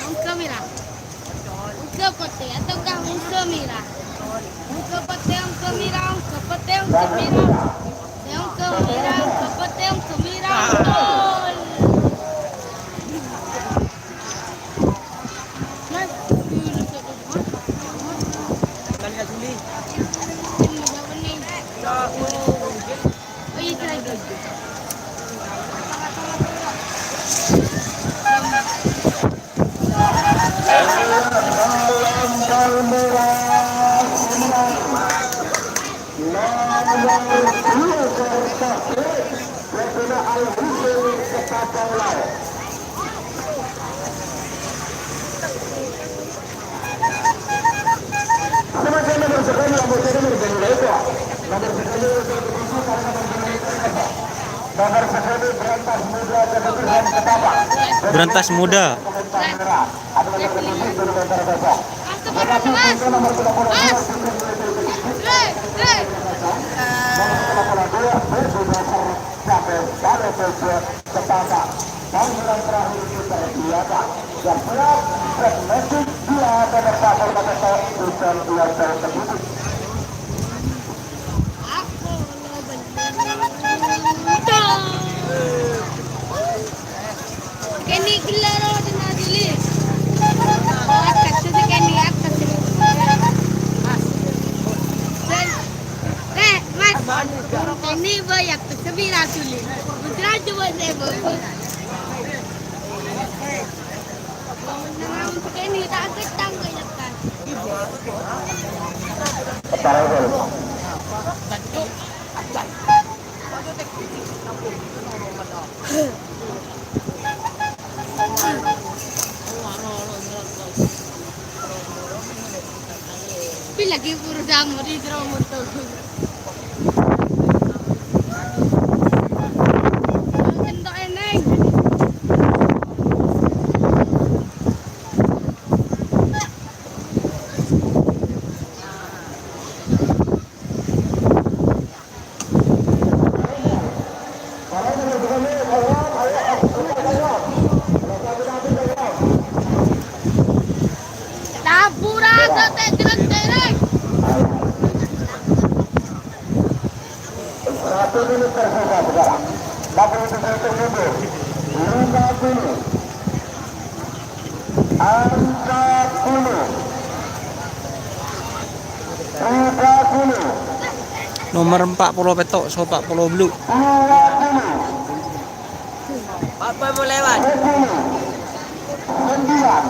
Ongka merah. Ongka putih ataukah ongka merah? Ongka putih, ongka merah, ongka putih, ongka merah. Ongka merah, ongka putih, ongka merah. Betul. Mas, Kali nak suli. ini jawab ni. Oh, itu lagi. Berantas muda. Kenny Claro na dili. Atak sa Kenny atak. Mas, Kenny bayak sa bira suli. Gujarat ba sa bo. Naman Kenny takot tang kayak kan. Para Sama di motor. Entok eneng. Tapura sate tereng. 1 menit tersisa sekarang. 60 mundur. 50. Angka 10. 30. Nomor 40 petok, so 40 blue. 20. Apa mau lewat? 10. 9.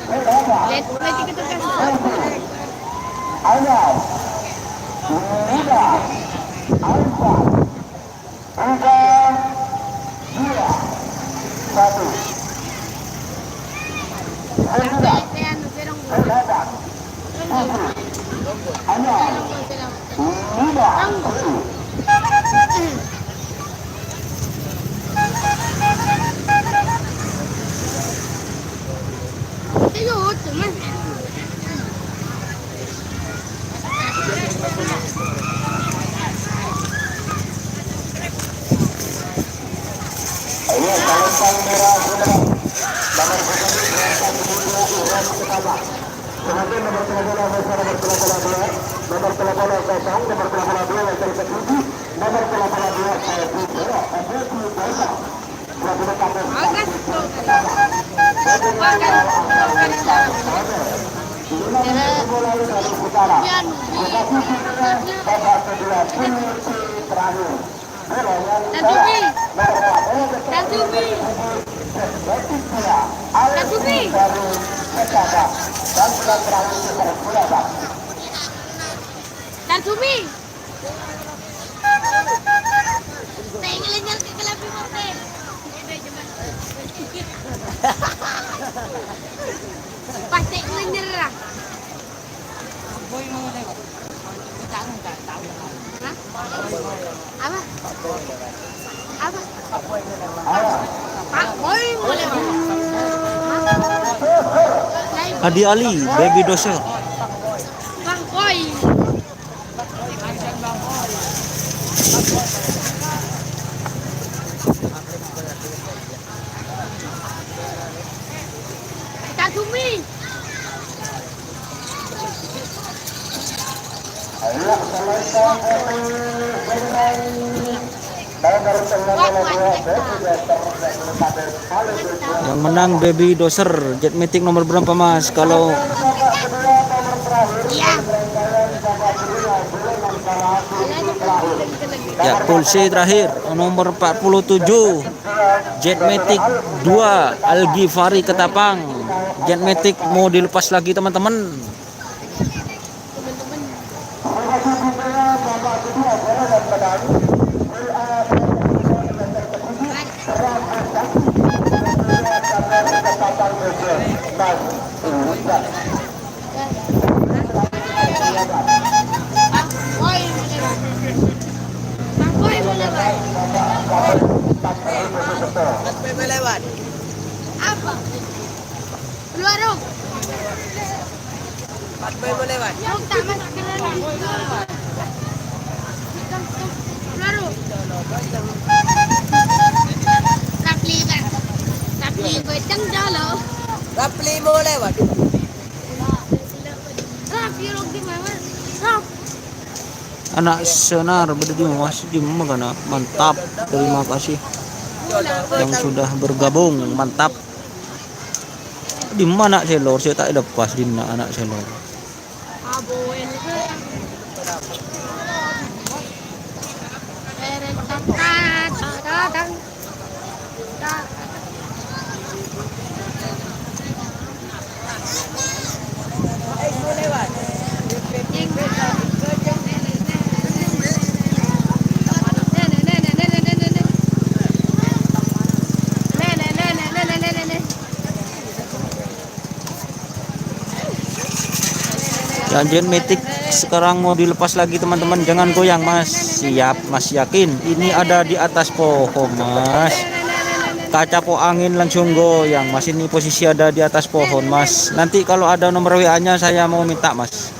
Let kita tekan. 6. 5. 4. 3. 2. 1. 9. Ayan, perong. 8. 7. 6. 5. Ayun, teman. Ayo, salurkan merah saudara. Nomor 1 berangkat menuju Iran Ketama. Kemudian nomor 13 bersama nomor 13, nomor 13 kosong, nomor 13 yang terketujuh, nomor 13 saya Putera, Abedi Desa. Berapa kampung? Akan tuh. Mulai dari utara. Pian. Babak kedua kunci terakhir. Tantubi. Tantubi. Tantubi. Tantubi. Tinggalnya ke kelapi motor. Pasti menyerah. Boy mau lewat. Enggak tahu. Hah? Apa? Apa? Pak Boy mau lewat. Adi Ali, baby doser. Bang Boy. Takumi. Yang menang baby doser. Jet Matic nomor berapa Mas? Kalau Iya. ya pulsi terakhir nomor 47 Jet Matic 2 Algi Fari Ketapang. Jet Matic mau dilepas lagi teman-teman. Bang Boy mau lewat. Bang Boy mau lewat. Apa mau lewat? Apa? Keluar dong. Apa mau lewat? Yang tak masuk ke dalam. Keluar dong. Rapli bang. Rapli beteng jalo. Rapli mau lewat. Rapli rong di mana? Rap. Anak senar berdiri masih di mana? Mantap. Terima kasih yang sudah bergabung. Mantap. Di mana selor? Saya tak lepas di mana anak selor. Aboen ke. Datang. Mau lewat. Yang Jet Matic sekarang mau dilepas lagi teman-teman. Jangan goyang mas. Siap mas, yakin. Ini ada di atas pohon mas. Kaca angin langsung goyang mas. Ini posisi ada di atas pohon mas. Nanti kalau ada nomor WA nya saya mau minta mas.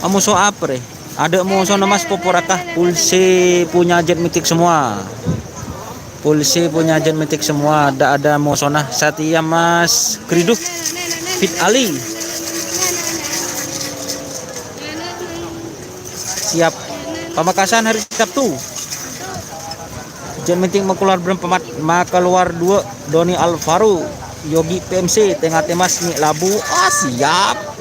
Kamu so apa ada mau sono mas poporakah pulsi punya jet mitik semua. Pulsi punya jet mitik semua. Ada mau sona Satya mas Kriduk Fit Ali. Siap. Pamekasan hari Sabtu. Jet mitik makular berempat maka keluar 2 Doni Alvaro Yogi PMC tengah temas nih labu. Oh siap.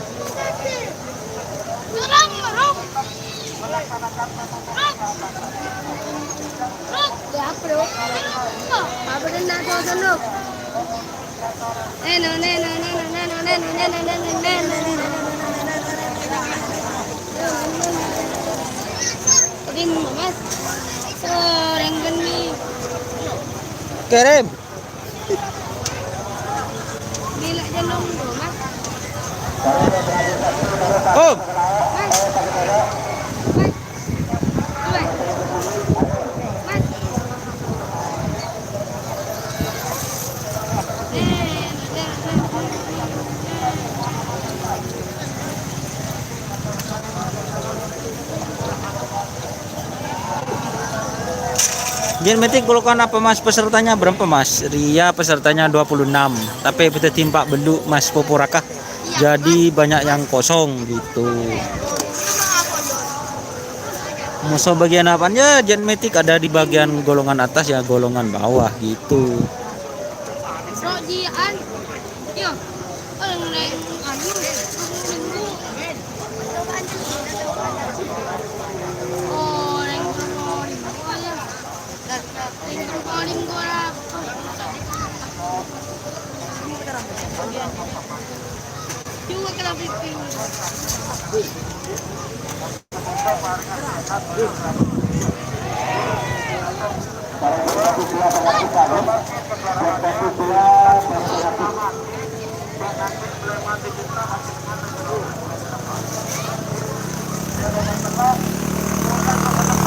Kirim. Oh. Jen meeting golongan apa mas, pesertanya berapa mas? Ria pesertanya 26, tapi kita timpak beluk mas Poporaka, jadi banyak yang kosong gitu. Musuh bagian apanya? Jen meeting ada di bagian golongan atas ya, golongan bawah gitu.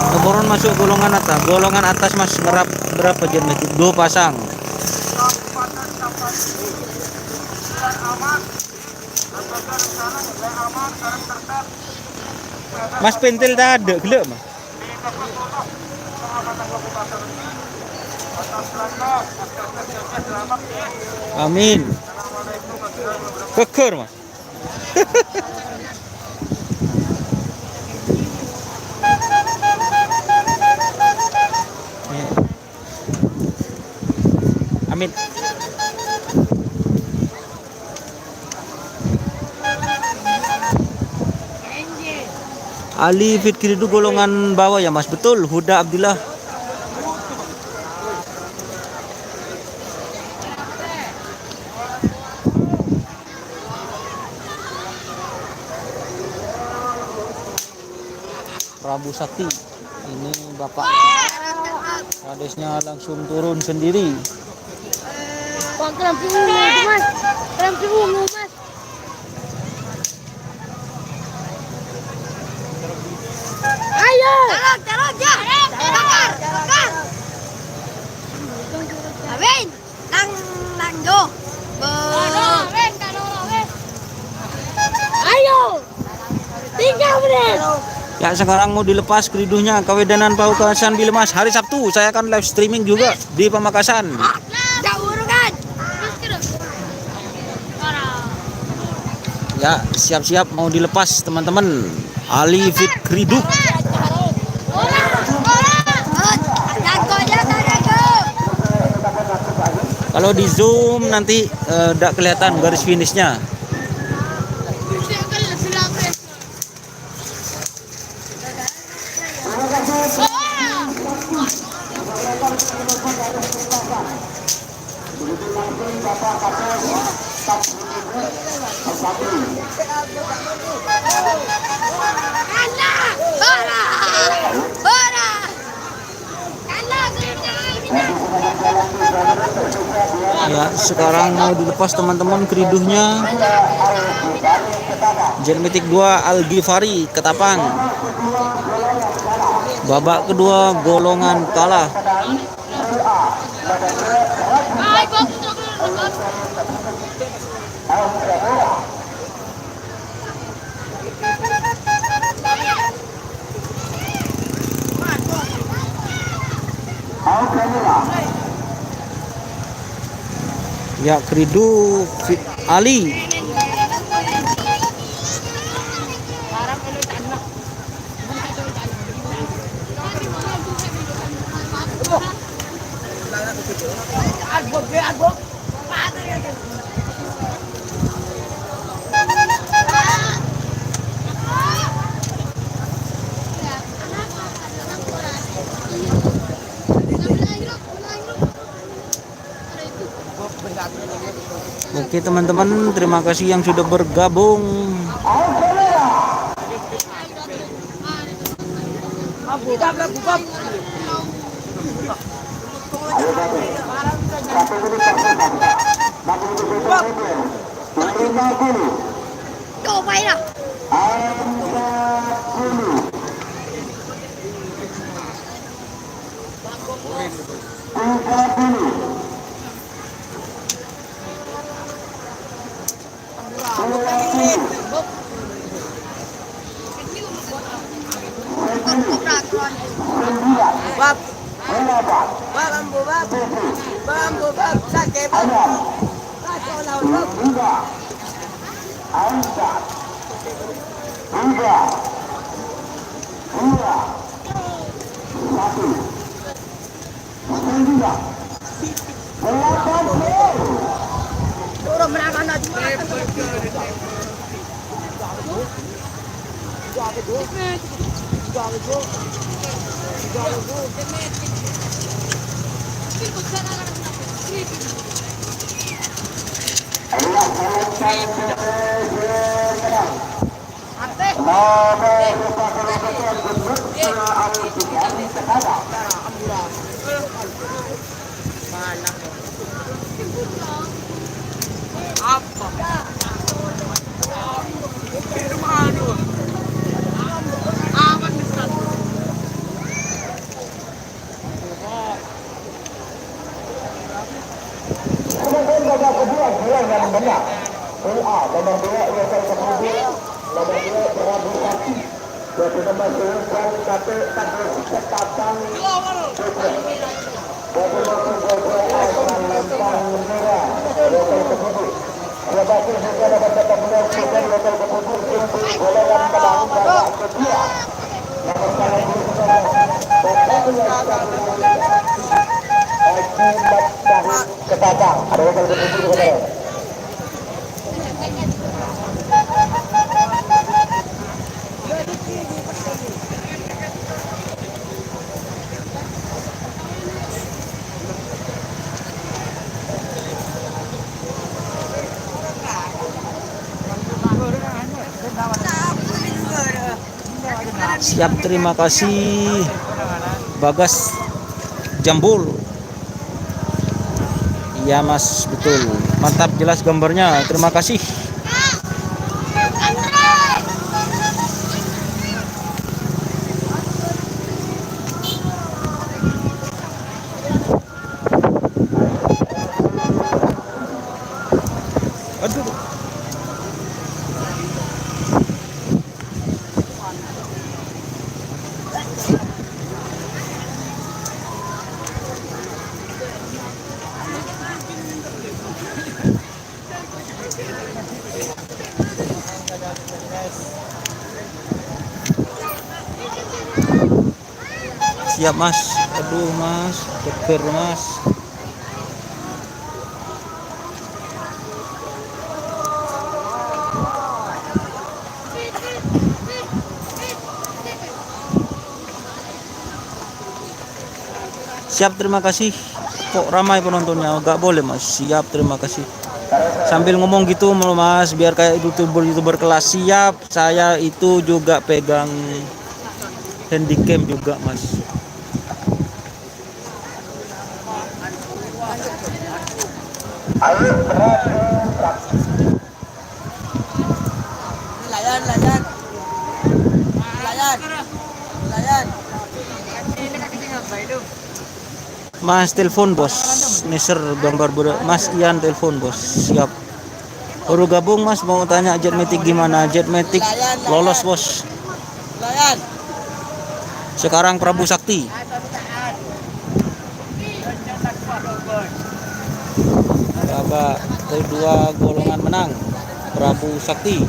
Keboron masuk golongan atas mas, berapa jen metik? 2 pasang. Mas pentil dah ada gelap mas. Amin. Keker mas. Amin. Ali Fikri itu golongan bawah ya mas, betul. Huda Abdillah. Prabu Sakti, ini bapak adesnya langsung turun sendiri. Pak kerampi ungu mas, kerampi ungu mas. Ayo. Taruh ya. Bakar. Amin. Nang do. Ayo. 3 menit. Ya sekarang mau dilepas keriduhnya Kawedanan Pamekasan Bilemas hari Sabtu. Saya akan live streaming juga di Pamekasan. Ya siap-siap mau dilepas teman-teman. Ali Fikri Duk. Kalau di zoom nanti tidak kelihatan garis finishnya. Ya, sekarang mau dilepas teman-teman keriduhnya. Jelmetik 2 Al Ghifari Ketapang. Babak kedua golongan kalah. Ay, bagus tuh. Ya, keridu Fit Ali. Oke teman-teman, terima kasih yang sudah bergabung. Tuh, baik dah. Bab. Bab ambo bab. Bambo bab sakit bab. Kacau lawan bab. Turun menangkan aja. Siap, terima kasih Bagas Jambul. Iya mas, betul, mantap, jelas gambarnya, terima kasih. Aduh. Siap mas, aduh mas, ceker mas. Siap, terima kasih. Kok ramai penontonnya? Gak boleh mas. Siap, terima kasih. Sambil ngomong gitu mas, biar kayak youtuber kelas. Siap, saya itu juga pegang handycam juga mas. Ayo Prabu Sakti. Layan, layan. Layan. Layan. Mas telepon bos, Neser gambar budak. Mas Ian telepon bos, siap. Baru gabung mas, mau tanya Jetmatic gimana? Jetmatic lolos bos. Layan. Sekarang Prabu Sakti. Babak kedua golongan menang, Prabu Sakti.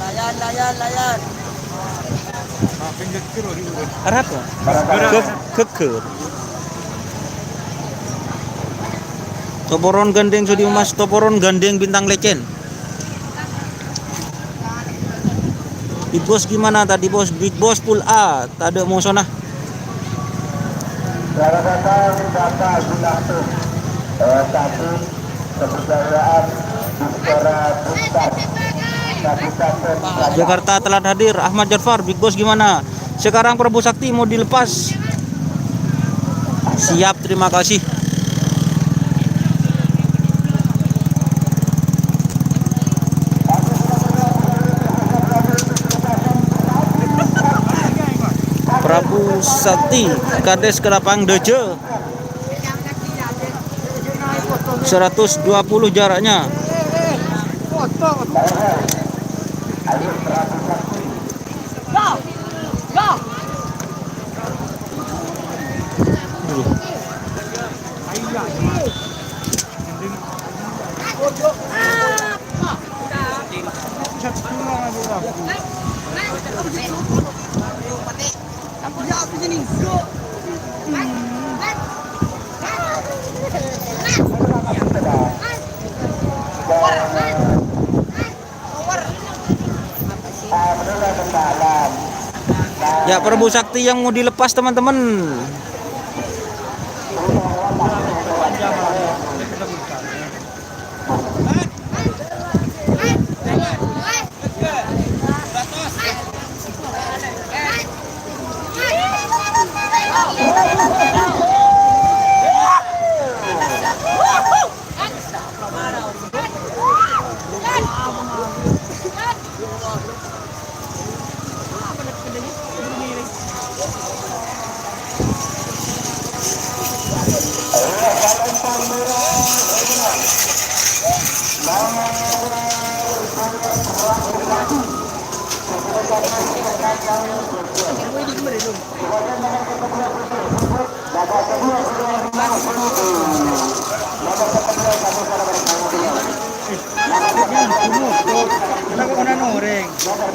Layan, layan, layan. Harap ya? Keker. Toporon gandeng sudi mas, toporon gandeng bintang lecen. Big Boss gimana tadi bos? Big Boss pool A, tak ada musuh nah. Salah datang data Gunatu. Satu kebudayaan bicara tuntas. Kabupaten Jakarta telah hadir. Ahmad Jafar, Big Boss gimana? Sekarang Prabu Sakti mau dilepas. Siap, terima kasih. Prabu Sakti, Kades Kelapang Deje. 120 jaraknya. Ya, Prabu Sakti yang mau dilepas teman-teman.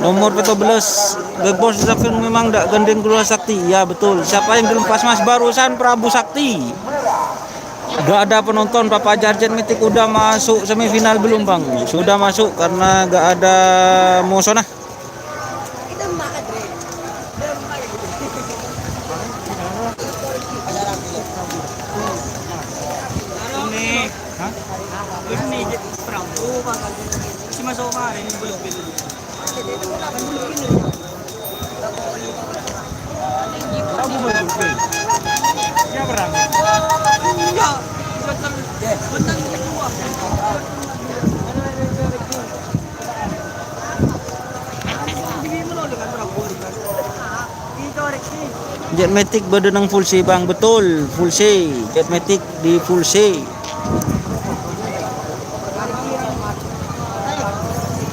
Nomor 14 Big Boss Zafir memang tidak gandeng keluar Sakti. Ya betul. Siapa yang dilepas mas? Barusan Prabu Sakti. Gak ada penonton. Papa Jarjet Metik udah masuk semifinal belum bang? Sudah masuk karena gak ada Mosona. Jetmatic berdenang full C bang, betul full C. Jetmatic di full C.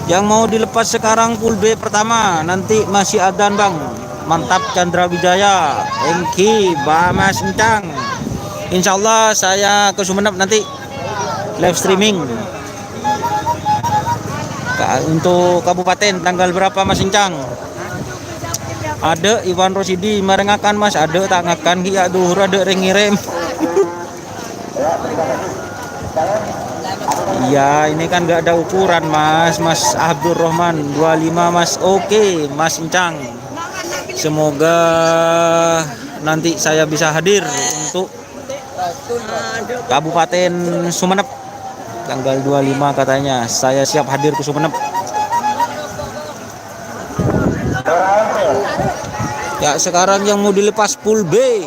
Yang mau dilepas sekarang full B pertama, nanti masih adan bang. Mantap Chandra Wijaya, Engki, Mas Encang. Insya Allah saya ke Sumeneb nanti live streaming. Untuk kabupaten tanggal berapa Mas Encang? Ada Iwan Rosidi merengakan mas, ada tangakan kia duhur ada rengirim. Iya ini kan gak ada ukuran mas. Mas Abdurrahman 25 mas. Oke Mas Encang, semoga nanti saya bisa hadir untuk Kabupaten Sumeneb tanggal 25 katanya. Saya siap hadir ke Sumeneb. Ya sekarang yang mau dilepas full B,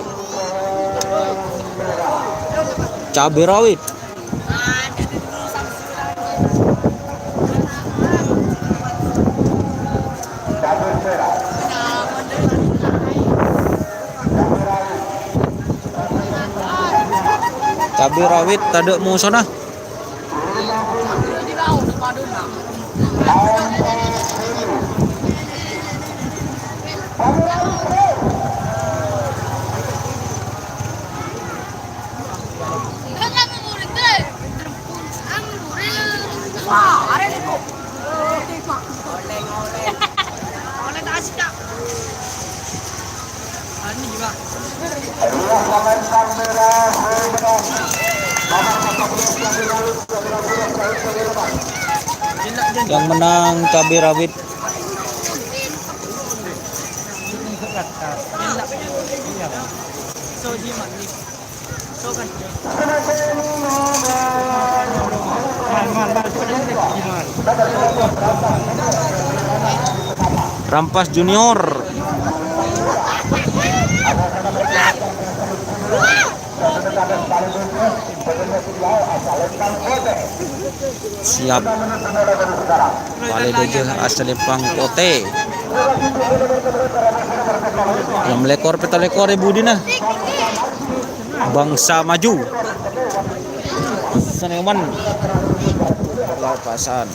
cabai rawit. Cabai rawit tadi mau sana. Yang menang cabai rawit. Rampas Junior. Siap. Balik aja asal Pang Kote. Yang melekor petalekor ibu Dina. Bangsa Maju. Seneman. Laupasan.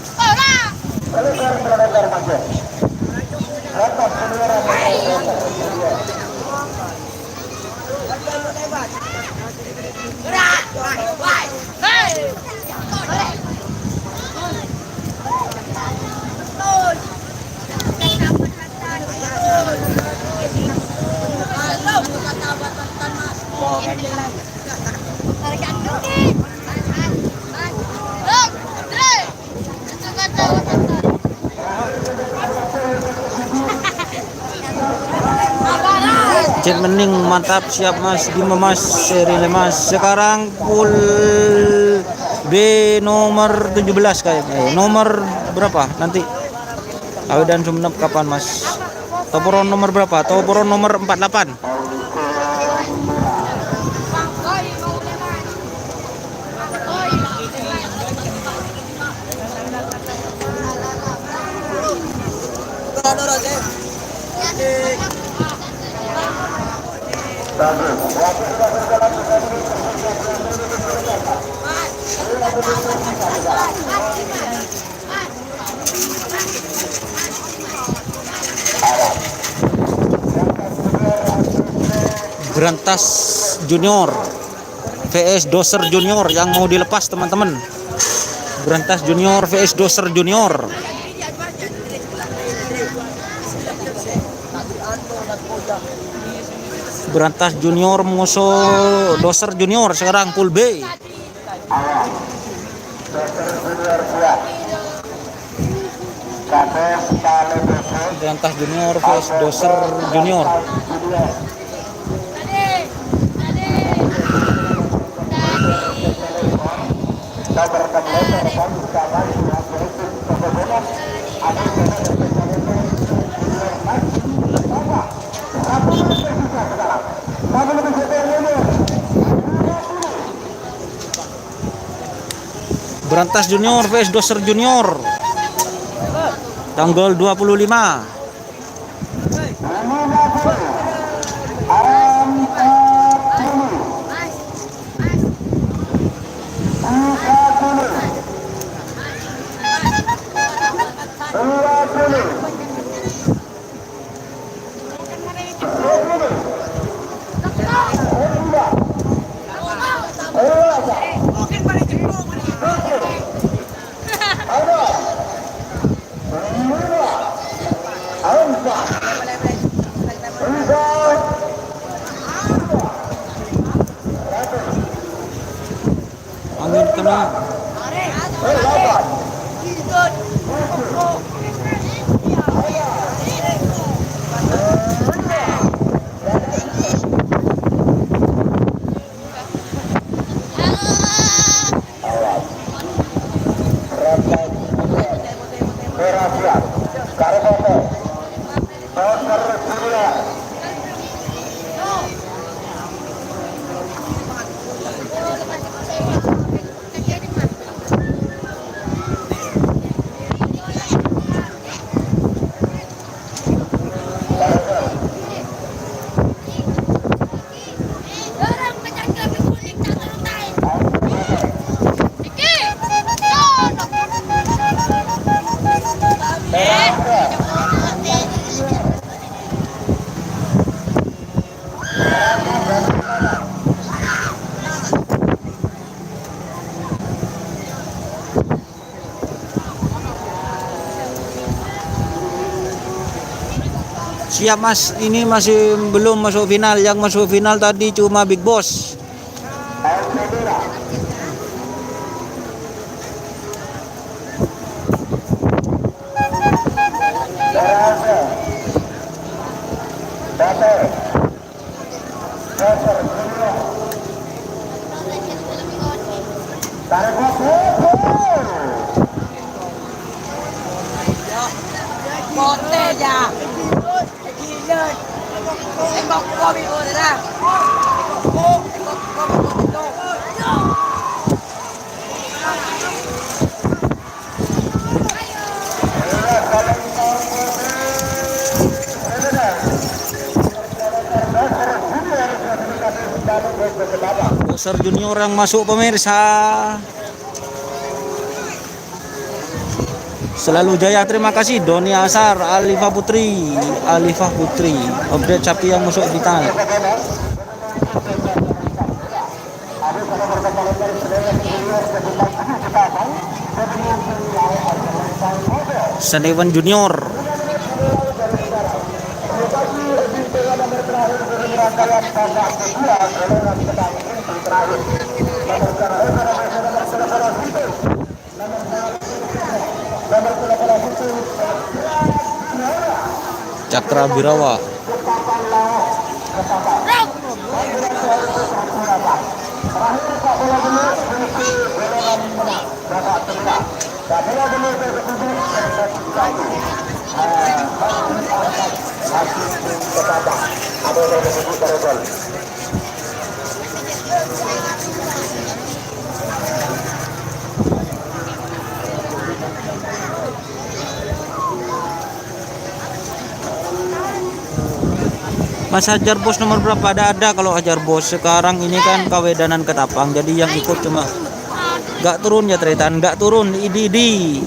Cek mening mantap, siap Mas Bima Mas, seri Mas. Sekarang full B nomor 17 kayaknya. Nomor berapa nanti? Awedan Sumenep kapan Mas? Toporon nomor berapa? Toporon nomor 48. Berantas Junior vs Doser Junior yang mau dilepas teman-teman. Berantas Junior vs Doser Junior. Berantas Junior musuh Doser Junior sekarang full B. Berantas Junior vs Doser Junior. Berantas Junior vs Doser Junior tanggal 25. Angin kena. Siap Mas, ini masih belum masuk final. Yang masuk final tadi cuma Big Boss. Bote ya. Gila. Tembok kau biru dah. Tembok kau biru. Boxer junior yang masuk pemirsa. Selalu jaya, terima kasih Doni Asar, Alifah Putri. Update sapi yang masuk final. Senewan Junior. Cakra Birawa. Mas Hajar Bos nomor berapa? Ada kalau Hajar Bos. Sekarang ini kan Kawedanan Ketapang, jadi yang ikut cuma gak turun ya Tretan, gak turun. Idi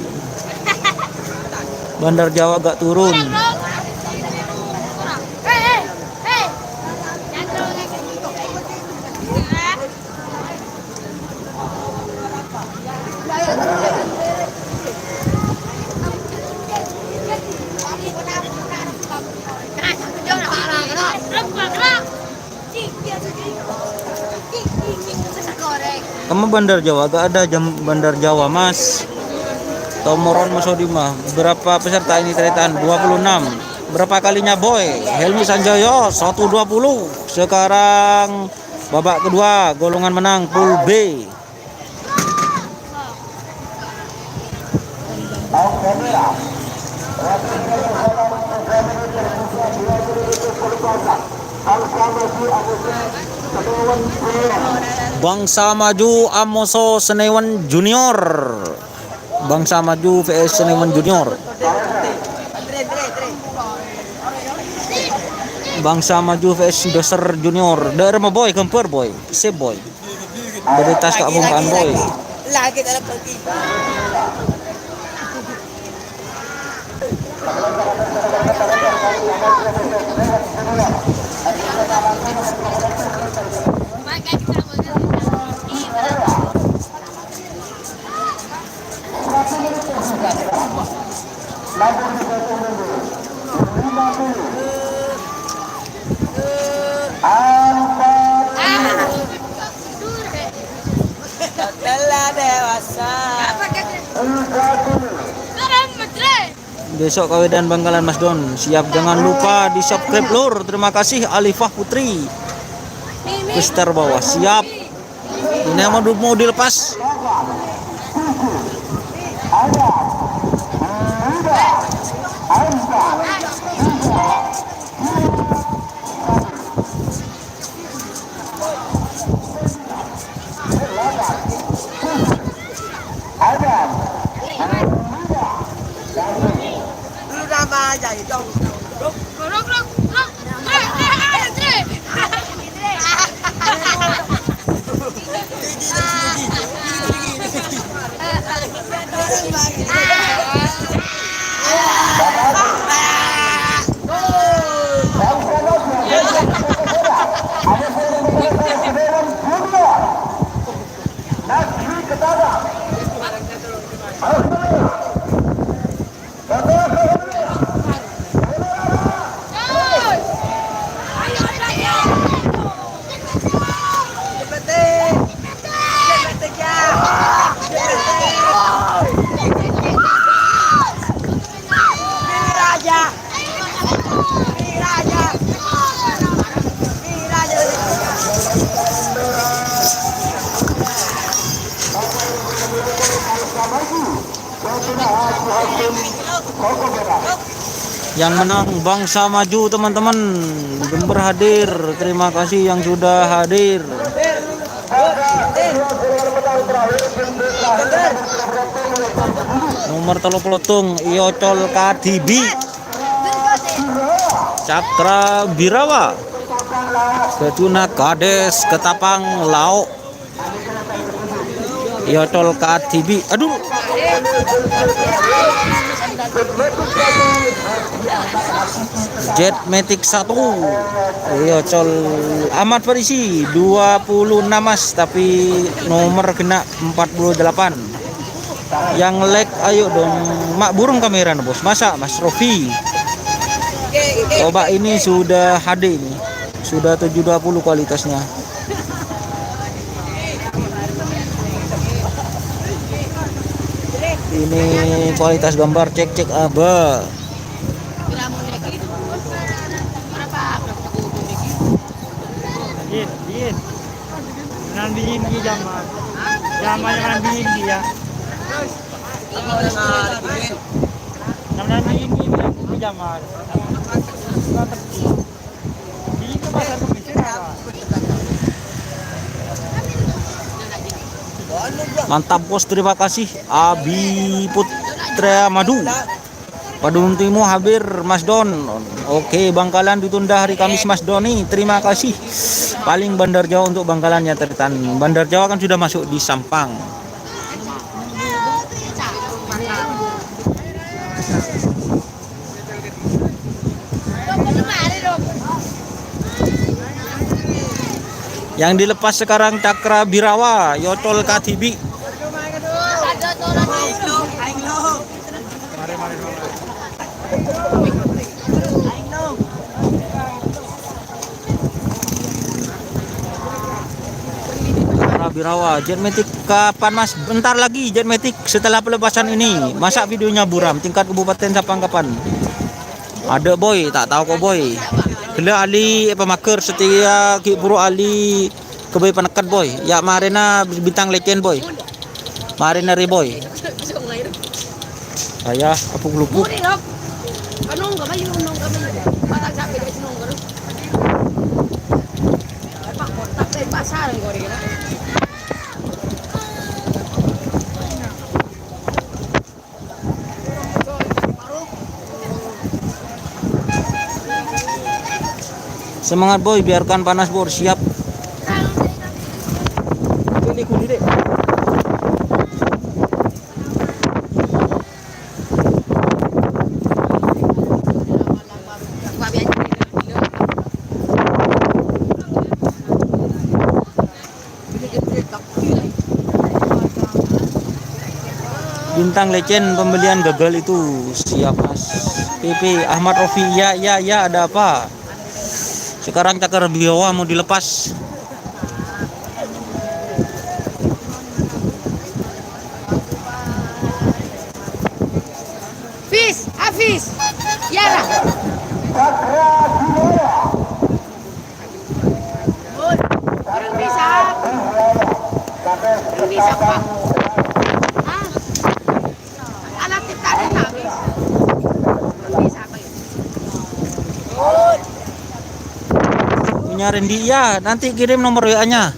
Bandar Jawa gak turun. Kamu Bandar Jawa, gak ada jam Bandar Jawa Mas. Tomoron Mas Odima. Berapa peserta ini Tretan? 26. Berapa kalinya Boy? Helmi Sanjoyo 120. Sekarang babak kedua, golongan menang pool B. Bangsa Maju Amoso Senewan Junior. Bangsa Maju vs Senewan Junior. Bangsa Maju vs Doser Junior. Daerah mah Boy, kemper Boy, sip Boy. Beritas keabungkaan Boy. Lagi dalam pergi. Telah dewasa. Besok Kawedan Bangkalan Mas Don. Siap, jangan lupa di subscribe lur. Terima kasih Alifah Putri. Puster bawah siap. Ini mau dilepas. Lu nama aja itu. Yang menang Bangsa Maju teman-teman. Jember hadir. Terima kasih yang sudah hadir. Nomor 30 Iocol Kadibi. Cakra Birawa. Ketuna Kades Ketapang Lauk. Iocol Kadibi. Aduh. Jet Matic 1 Iocol Ahmad Farisi 26 mas tapi nomor kena 48. Yang lag ayo dong mak burung kamera bos, masa Mas Rofi. Coba ini sudah HD ini, sudah 720 kualitasnya. Ini kualitas gambar cek aba. Din. Nandiin di jaman. Jaman yang nandiin dia. Nandiin di jaman. Di ke pasar Kemis apa? Mantap bos, terima kasih Abi Putra Madu. Padung Timo hadir Mas Don. Oke, Bangkalan ditunda hari Kamis Mas Doni. Terima kasih. Paling Bandar Jawa untuk Bangkalannya Tertan. Bandar Jawa kan sudah masuk di Sampang. Yang dilepas sekarang Cakra Birawa, Iocol Kadibi. Cakra Birawa, Jet Matic kapan mas? Bentar lagi Jet Matic setelah pelepasan ini. Masa videonya buram tingkat Kabupaten Sapang kapan? Ada boy, tak tahu kok boy. Gila Ali pemaker setia Ki Buru Ali kebay penekat boy. Ya marina bintang legend boy. Marina ri boy. Saya apuk lupuk. Kanong ka ba yun? Kanong ka ba yun? Matag sabi ka sinong ka rin. Pak, kontak tayo pasaran ko rin. Semangat boy, biarkan panas bor, siap. Ini kundi deh. Bintang legend pembelian gagal itu siap mas. PP Ahmad Rofi, ya ada apa? Sekarang Cakra Birawa mau dilepas. Hafiz, Yara. Kurang bisa. Kurang bisa pak. Alat kita ada habis. Kurang bisa pak. Punya Randy ya, nanti kirim nomor WA-nya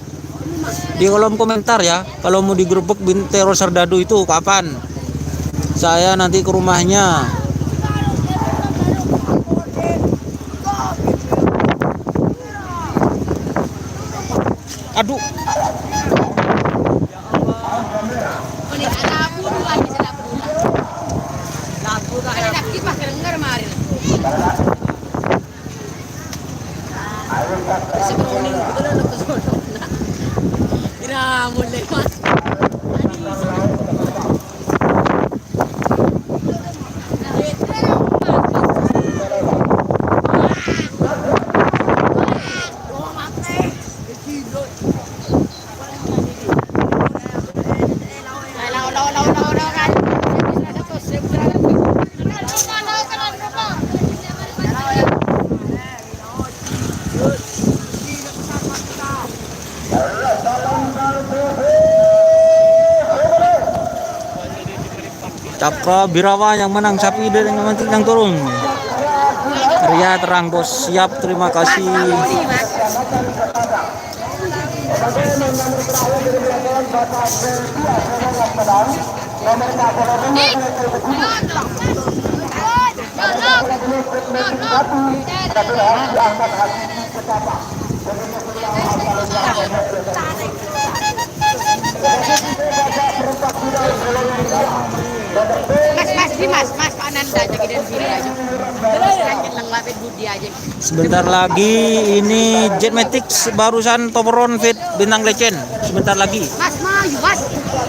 di kolom komentar ya. Kalau mau digerebek Bintero Serdadu itu kapan? Saya nanti ke rumahnya. Aduh. Cakra Birawa yang menang, sapi dari yang turun. Ria terang bos, siap, terima kasih. Mas Ananda aja dan Bira aja. Sakit lengkapin budi aja. Sebentar lagi ini Jetmatic barusan Toporon Fit Bintang Legend. Sebentar lagi. Mas maju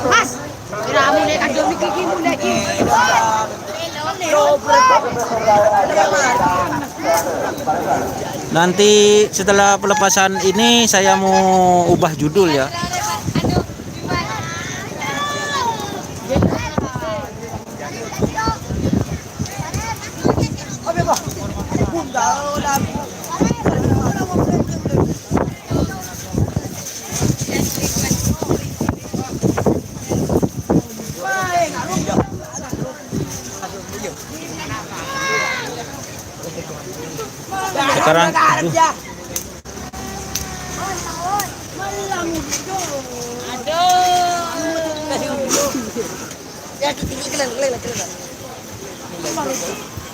mas. Kira kamu naik aja mikir mu naik. Nanti setelah pelepasan ini saya mau ubah judul ya. Sekarang Ya tinggi kelan.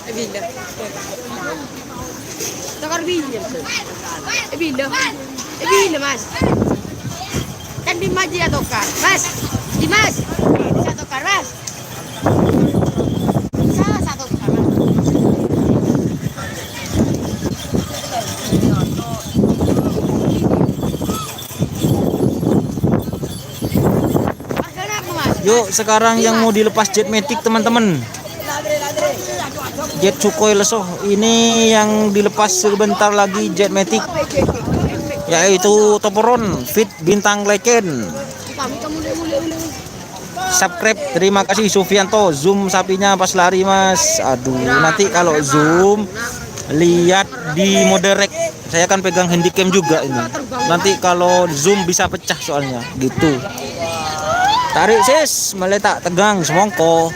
Ebinda. Takar binja. Ebinda mas. Kan di maji atau kan? Mas. Dimas. Satu kar mas. Satu kar. Yuk sekarang yang mau dilepas Jetmatic teman-teman. Jet Sukhoi Lesoh ini yang dilepas sebentar lagi Jetmatic, yaitu Toporon Fit Bintang Legend. Subscribe, terima kasih Sufianto. Zoom sapinya pas lari mas. Aduh, nanti kalau zoom lihat di mode rek. Saya akan pegang handycam juga ini. Nanti kalau zoom bisa pecah soalnya gitu. Tarik sis, meletak tegang semongko.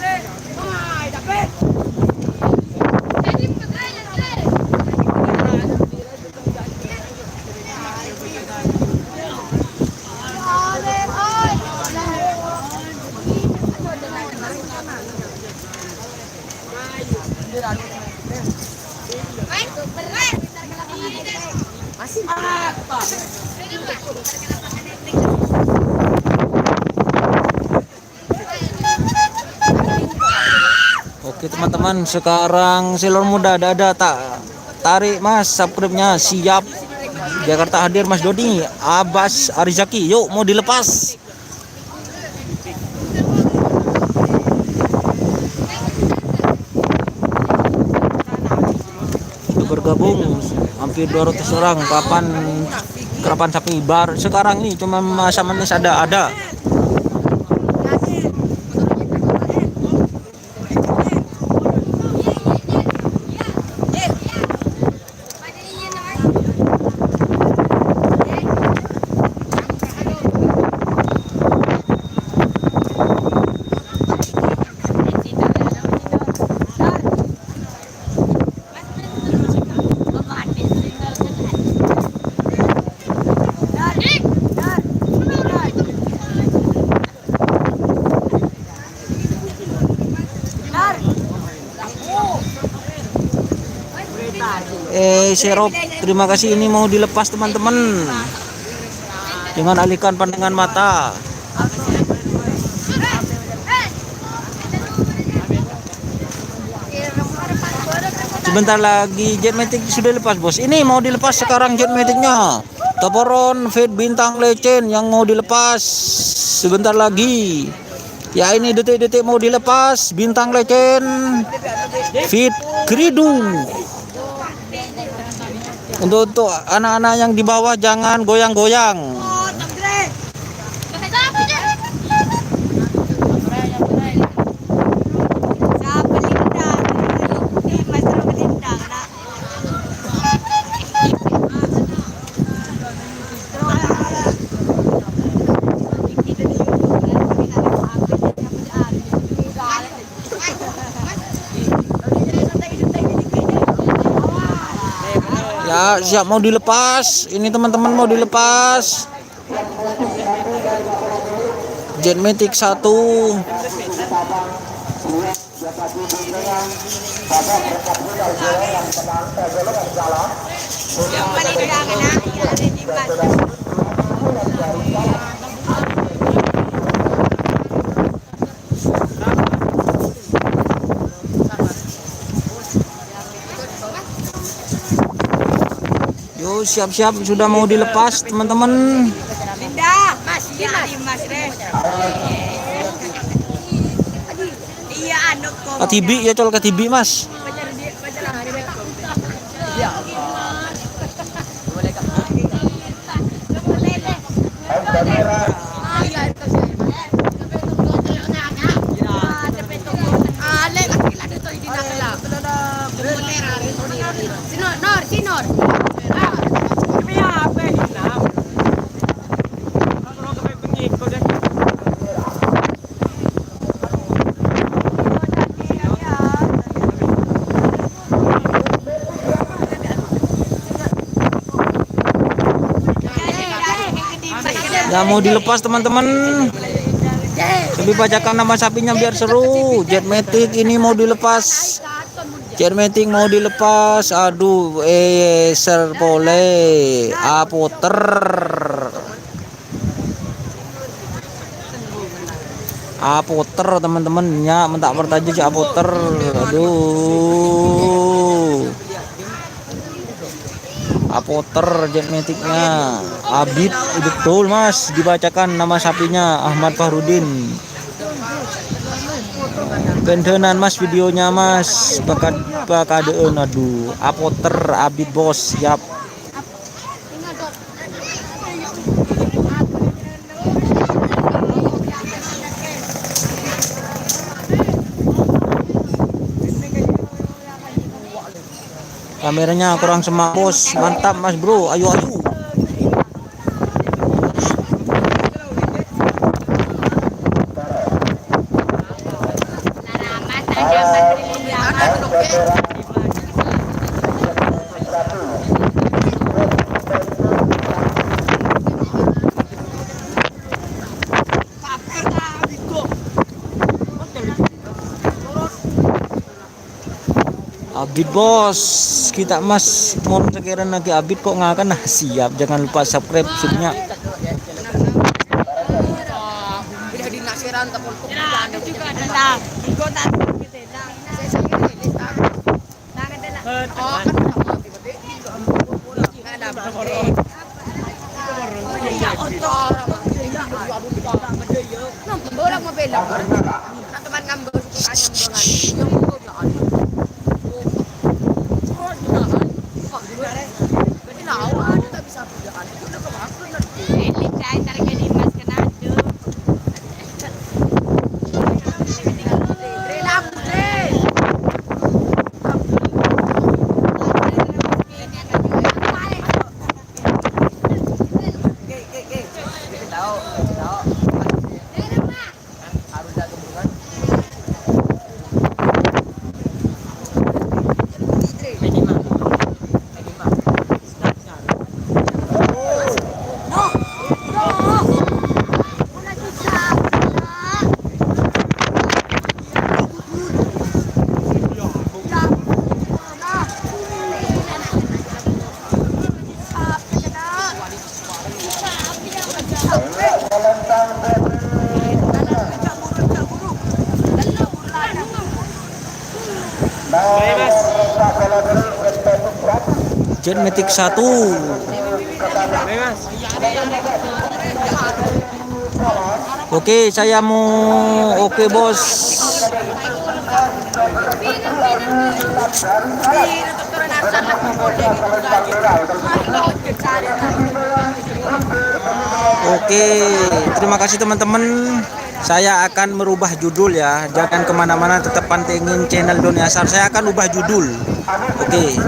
Oke teman-teman, sekarang silon muda ada tak tarik mas, subscribe-nya siap. Jakarta hadir Mas Dodi, Abbas Arizaki, yuk mau dilepas. Sudah bergabung hampir 200 orang. Kapan sapi bar sekarang ini cuma masa manis ada. Serop, terima kasih, ini mau dilepas teman-teman. Jangan alihkan pandangan mata. Sebentar lagi Jetmatic sudah lepas bos. Ini mau dilepas sekarang Jetmaticnya. Toporon Fit Bintang Legend yang mau dilepas sebentar lagi. Ya ini detik-detik mau dilepas Bintang Legend Fit Kridu. Untuk anak-anak yang di bawah jangan goyang-goyang. Ya, siap mau dilepas. Ini teman-teman mau dilepas. Jet Matic 1. Yang paling na, ada di bawah. Yo, siap-siap sudah mau dilepas, teman-teman. Linda, Mas, Mas Res. Iya, anu kok. Katibi ya, col katibi, Mas. Sinor. Ya mau dilepas, teman-teman. Lebih bacakan nama sapinya biar seru. Jet Matic ini mau dilepas. Jet Matic mau dilepas. Aduh, Serpole, Apoter. Apoter, teman-teman. Ya, mentak bertaja si Apoter. Aduh. Apoter Jet Matic-nya. Abid, betul Mas, dibacakan nama sapinya Ahmad Fahrudin. Gendenan Mas videonya Mas. Bakadeun aduh. Apoter Abid bos, siap. Kameranya kurang semak bos. Mantap Mas bro. Ayo. Abid bos, kita Mas mohon sekiranya lagi Abid kok nggak akan siap. Jangan lupa subscribe subnya. Jet Matic 1. Oke, saya mau oke bos. Oke, terima kasih teman-teman. Saya akan merubah judul ya. Jangan kemana-mana, tetap pantengin channel Doni Asar. Saya akan ubah judul. Oke.